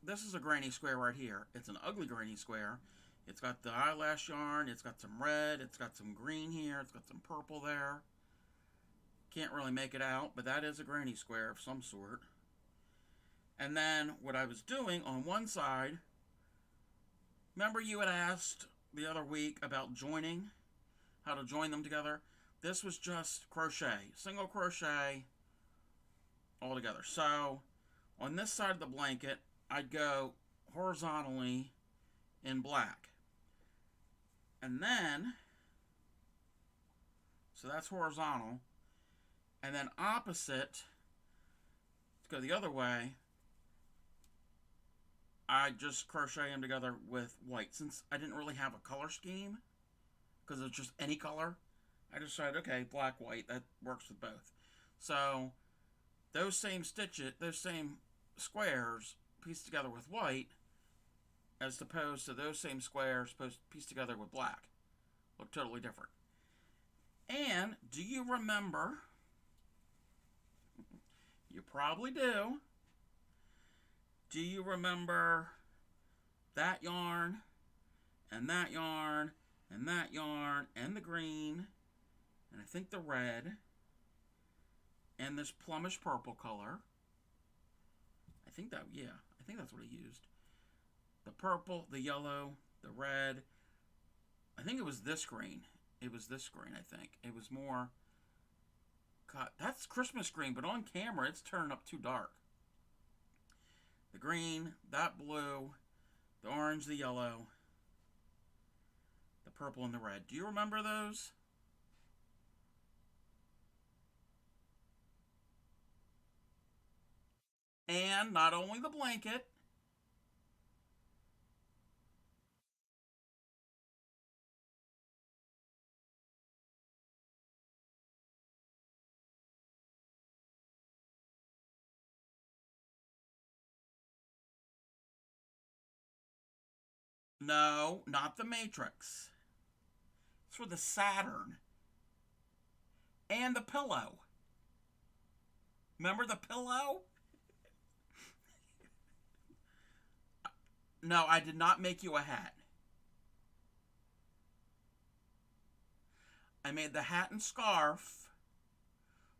this is a granny square right here. It's an ugly granny square. It's got the eyelash yarn. It's got some red. It's got some green here. It's got some purple there. Can't really make it out, but that is a granny square of some sort. And then what I was doing on one side, remember you had asked the other week about joining, how to join them together? This was just crochet, single crochet all together. So on this side of the blanket, I'd go horizontally in black. And then, so that's horizontal. And then opposite, let's go the other way, I just crochet them together with white. Since I didn't really have a color scheme, because it's just any color, I decided, okay, black, white, that works with both. So those same stitches, those same squares pieced together with white, as opposed to those same squares pieced together with black, look totally different. And do you remember, you probably do you remember that yarn, and that yarn, and that yarn, and the green, and I think the red, and this plumish purple color? I think that's what I used. The purple, the yellow, the red. I think it was this green. It was this green, I think. It was more... God, that's Christmas green, but on camera it's turning up too dark. The green, that blue, the orange, the yellow, the purple, and the red. Do you remember those? And not only the blanket. No, not the Matrix. It's for the Saturn. And the pillow. Remember the pillow? No, I did not make you a hat. I made the hat and scarf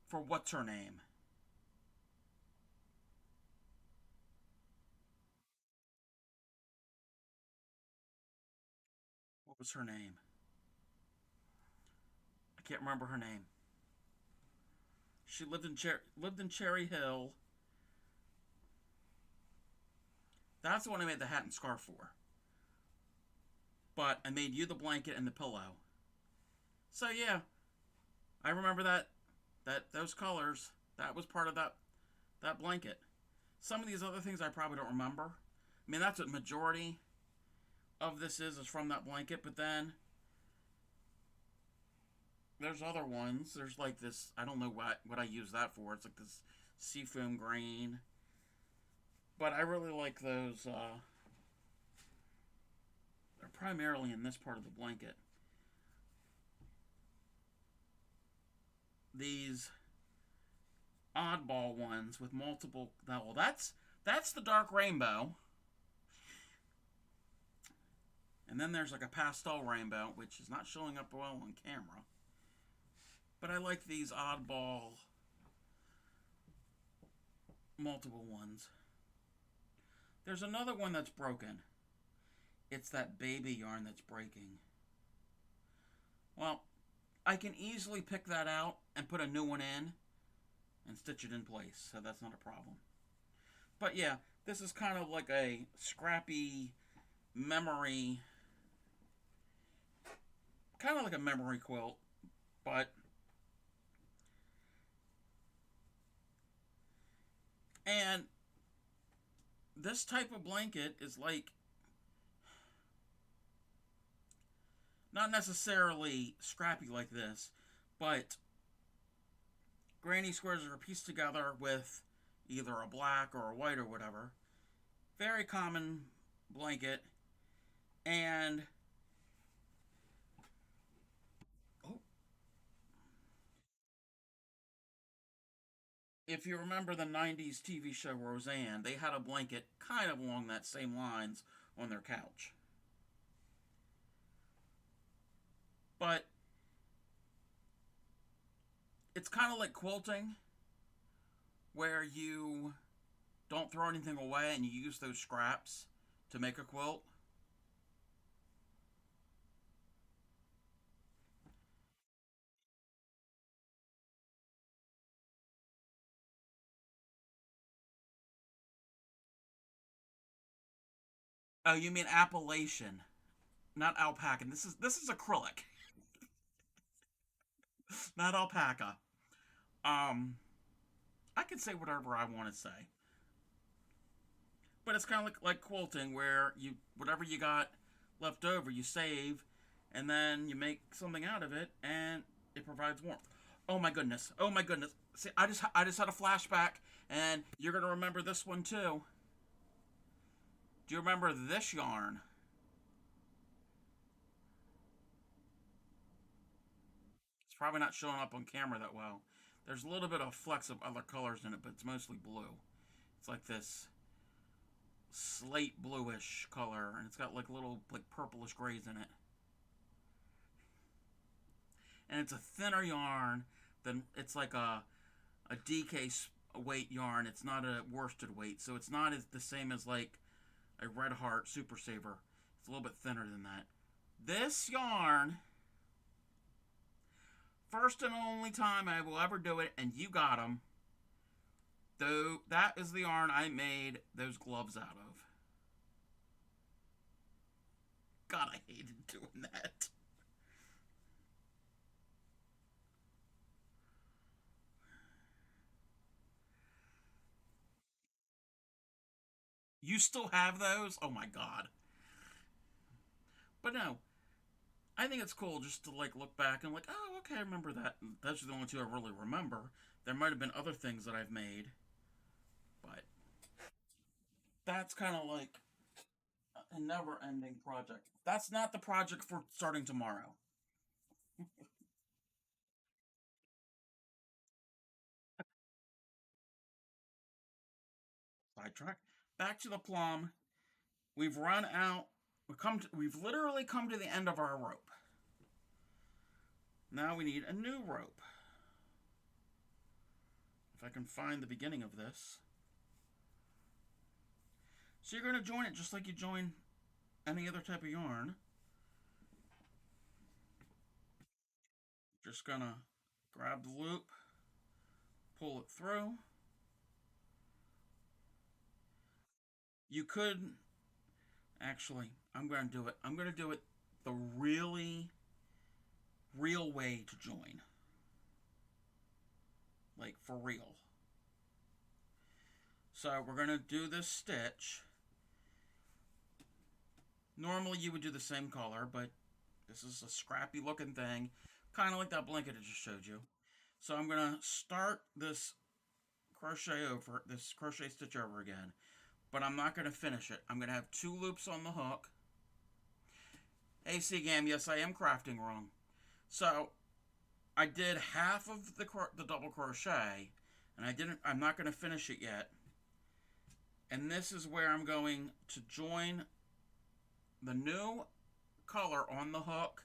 for what's her name? What was her name? I can't remember her name. She lived in Cherry Hill. That's the one I made the hat and scarf for. But I made you the blanket and the pillow. So yeah, I remember that those colors. That was part of that blanket. Some of these other things I probably don't remember. I mean, that's what majority of this is from that blanket. But then there's other ones. There's like this. I don't know what I use that for. It's like this seafoam green. But I really like those. They're primarily in this part of the blanket. These oddball ones with multiple. Well, that's the dark rainbow. And then there's like a pastel rainbow, which is not showing up well on camera. But I like these oddball multiple ones. There's another one that's broken. It's that baby yarn that's breaking. Well, I can easily pick that out and put a new one in and stitch it in place, so that's not a problem. But yeah, this is kind of like a scrappy memory, kind of like a memory quilt, but and this type of blanket is like not necessarily scrappy like this, but granny squares are pieced together with either a black or a white or whatever. Very common blanket. And oh, if you remember the 90s TV show Roseanne, they had a blanket kind of along that same lines on their couch. But it's kind of like quilting, where you don't throw anything away and you use those scraps to make a quilt. Oh, you mean Appalachian, not alpaca. This is acrylic, not alpaca. Um, I can say whatever I want to say, but it's kind of like quilting, where you whatever you got left over, you save, and then you make something out of it, and it provides warmth. Oh my goodness! Oh my goodness! See, I just had a flashback, and you're gonna remember this one too. Do you remember this yarn? It's probably not showing up on camera that well. There's a little bit of flecks of other colors in it, but it's mostly blue. It's like this slate bluish color, and it's got like little like purplish grays in it. And it's a thinner yarn than it's like a DK weight yarn. It's not a worsted weight, so it's not as the same as like a Red Heart Super Saver. It's a little bit thinner than that. This yarn, first and only time I will ever do it, and you got them. Though that is the yarn I made those gloves out of. God, I hated doing that. You still have those? Oh my god. But no, I think it's cool just to like look back and like, oh, okay, I remember that. Those are the only two I really remember. There might have been other things that I've made, but that's kind of like a never-ending project. That's not the project for starting tomorrow. Sidetrack. Back to the plum. We've run out. We've literally come to the end of our rope. Now we need a new rope. If I can find the beginning of this. So you're going to join it just like you join any other type of yarn. Just gonna grab the loop, pull it through. You could actually, I'm gonna do it. I'm gonna do it the really real way to join. Like for real. So we're gonna do this stitch. Normally you would do the same color, but this is a scrappy looking thing, kind of like that blanket I just showed you. So I'm gonna start this crochet stitch over again, but I'm not gonna finish it. I'm gonna have two loops on the hook. AC Gam, yes, I am crafting wrong. So I did half of the double crochet, and I'm not gonna finish it yet. And this is where I'm going to join the new color on the hook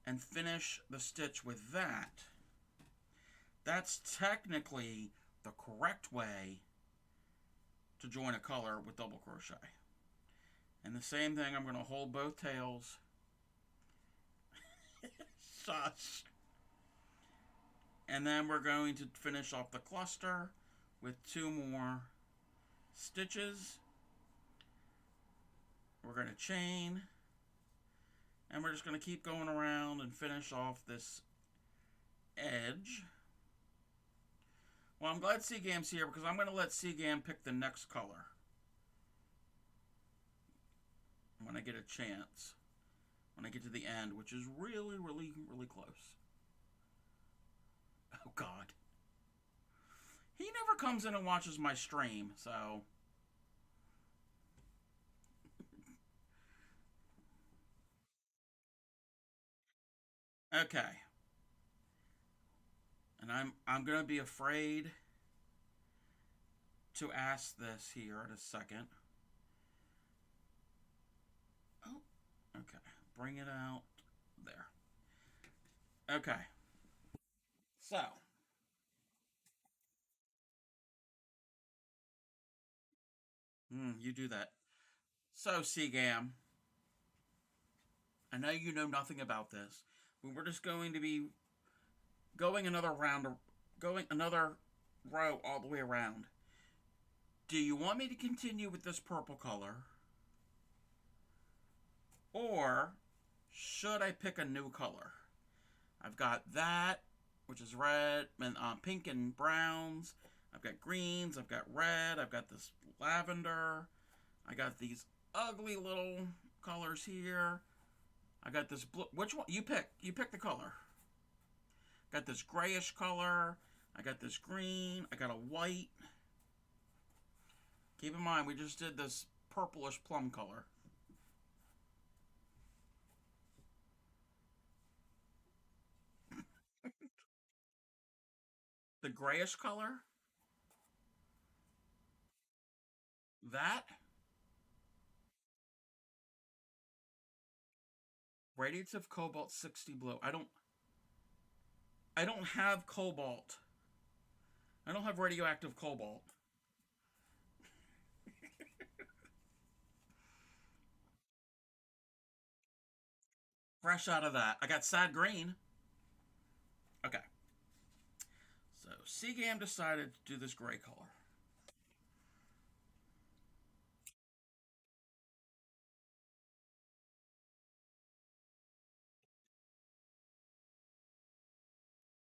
and finish the stitch with that. That's technically the correct way to join a color with double crochet. And the same thing, I'm going to hold both tails. Shush. And then we're going to finish off the cluster with two more stitches. We're going to chain, and we're just going to keep going around and finish off this edge. Well, I'm glad Seagam's here because I'm going to let Seagam pick the next color when I get a chance. When I get to the end, which is really, really, really close. Oh, God. He never comes in and watches my stream, so okay. And I'm gonna be afraid to ask this here in a second. Oh, okay. Bring it out there. Okay. So, you do that. So, Cgam, I know you know nothing about this, but we're just going to be going another round, going another row all the way around. Do you want me to continue with this purple color? Or should I pick a new color? I've got that, which is red, and pink and browns. I've got greens, I've got red, I've got this lavender. I got these ugly little colors here. I got this blue. Which one? You pick. You pick the color. Got this grayish color. I got this green. I got a white. Keep in mind, we just did this purplish plum color. The grayish color. That. Radiative Cobalt 60 Blue. I don't have cobalt. I don't have radioactive cobalt. Fresh out of that. I got sad green. Okay. So Seagam decided to do this gray color.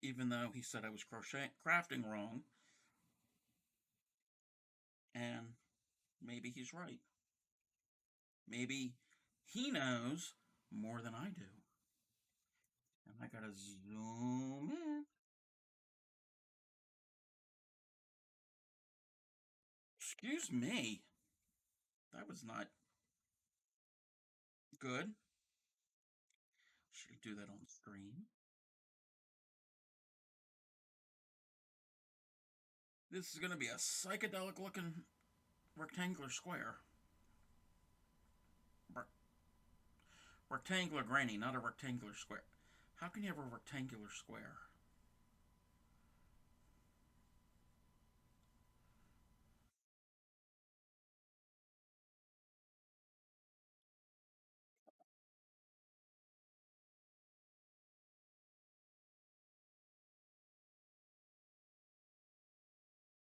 Even though he said I was crafting wrong. And maybe he's right. Maybe he knows more than I do. And I gotta zoom in. Excuse me. That was not good. Should I do that on screen? This is gonna be a psychedelic looking rectangular square. Rectangular granny, not a rectangular square. How can you have a rectangular square?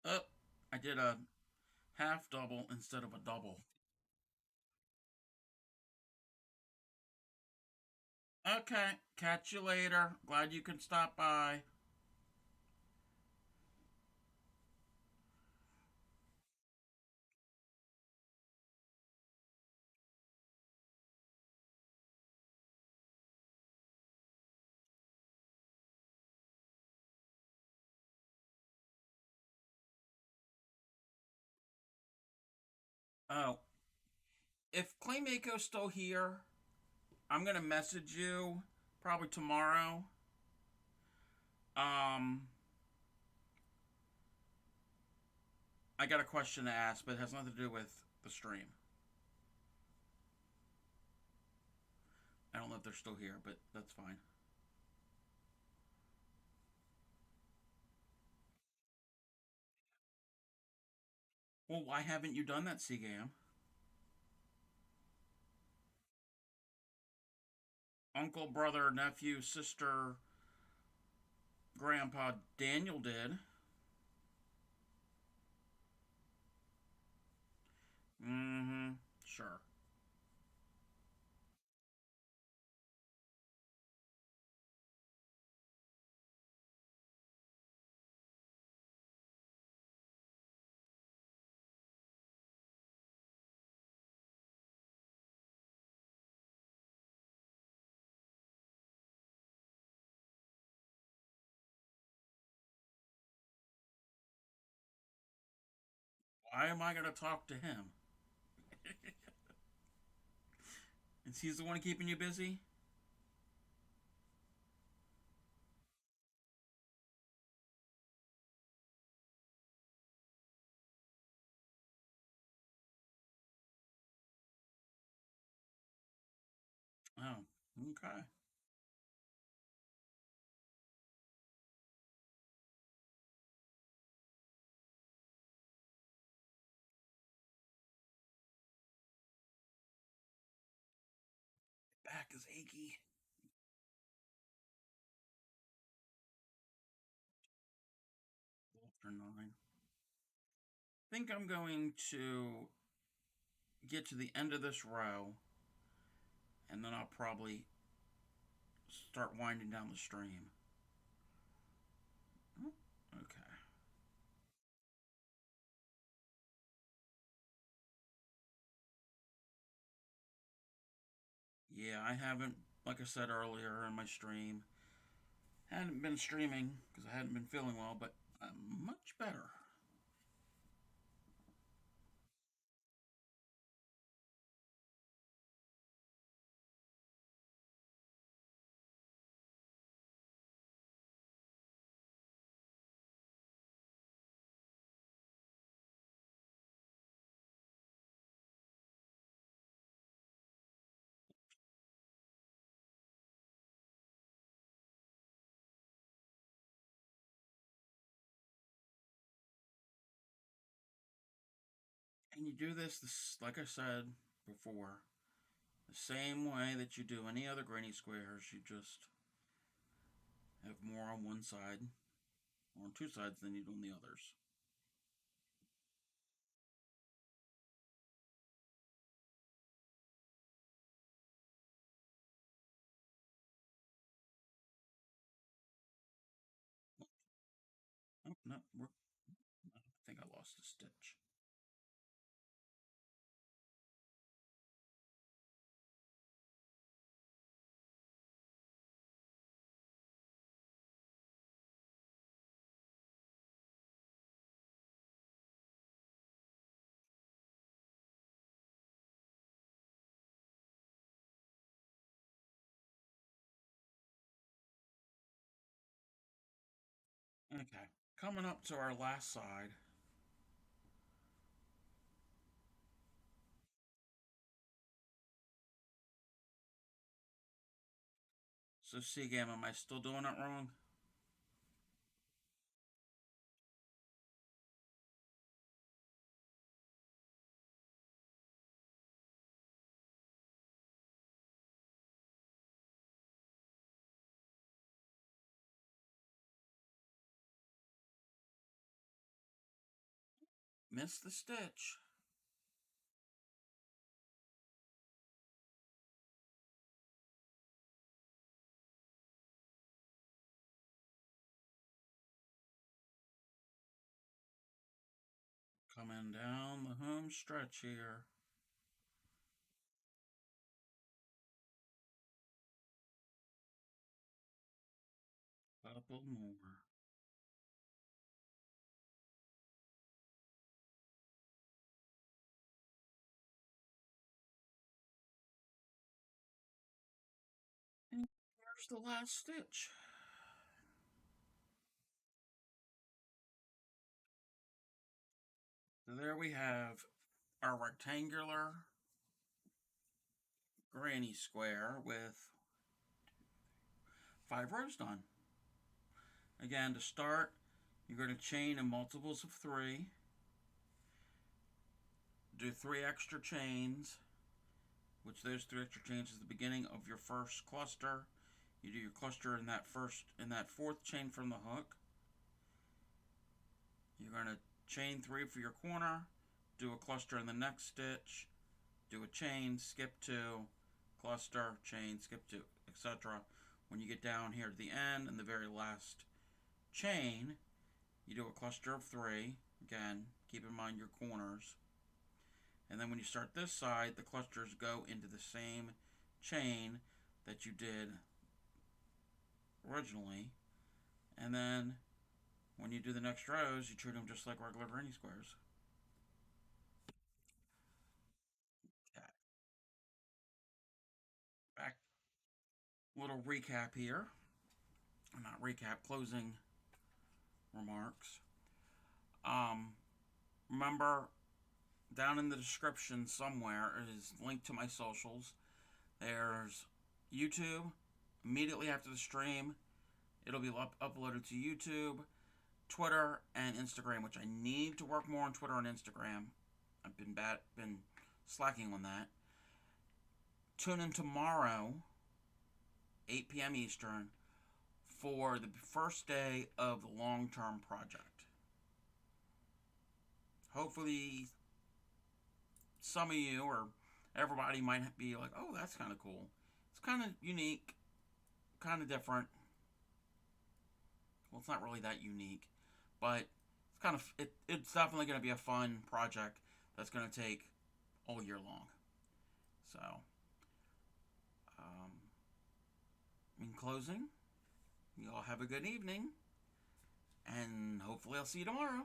Oh, I did a half double instead of a double. Okay, catch you later. Glad you can stop by. Oh, if Claymako's still here, I'm gonna message you probably tomorrow. Um, I got a question to ask, but it has nothing to do with the stream. I don't know if they're still here, but that's fine. Well, why haven't you done that, Cgam? Uncle, brother, nephew, sister, grandpa Daniel did. Mm-hmm. Sure. Why am I going to talk to him? Is he the one keeping you busy? Oh, okay. Back is achy. After 9. I think I'm going to get to the end of this row, and then I'll probably start winding down the stream. Okay. Yeah, I haven't, like I said earlier in my stream, hadn't been streaming because I hadn't been feeling well, but I'm much better. And you do this, like I said before, the same way that you do any other granny squares. You just have more on one side, or on two sides than you do on the others. Oh, no, I think I lost a stitch. Okay, coming up to our last side. So, Seagam, am I still doing it wrong? Missed the stitch. Coming down the home stretch here. Couple more. And here's the last stitch. So there we have our rectangular granny square with 5 rows done. Again, to start, you're going to chain in multiples of 3. Do 3 extra chains, which those 3 extra chains is the beginning of your first cluster. You do your cluster in that fourth chain from the hook. You're going to chain 3 for your corner, do a cluster in the next stitch, do a chain, skip 2, cluster, chain, skip 2, etc. When you get down here to the end and the very last chain, you do a cluster of 3. Again, keep in mind your corners. And then when you start this side, the clusters go into the same chain that you did originally. And then when you do the next rows, you treat them just like regular granny squares. little recap here. Not recap, closing remarks. Remember, down in the description somewhere is linked to my socials. There's YouTube. Immediately after the stream, it'll be uploaded to YouTube, Twitter, and Instagram, which I need to work more on Twitter and Instagram. I've been slacking on that. Tune in tomorrow, 8 p.m. Eastern, for the first day of the long-term project. Hopefully, some of you or everybody might be like, oh, that's kind of cool. It's kind of unique, kind of different. Well, it's not really that unique, but it's kind of it's definitely going to be a fun project that's going to take all year long. So, in closing, you all have a good evening, and hopefully I'll see you tomorrow.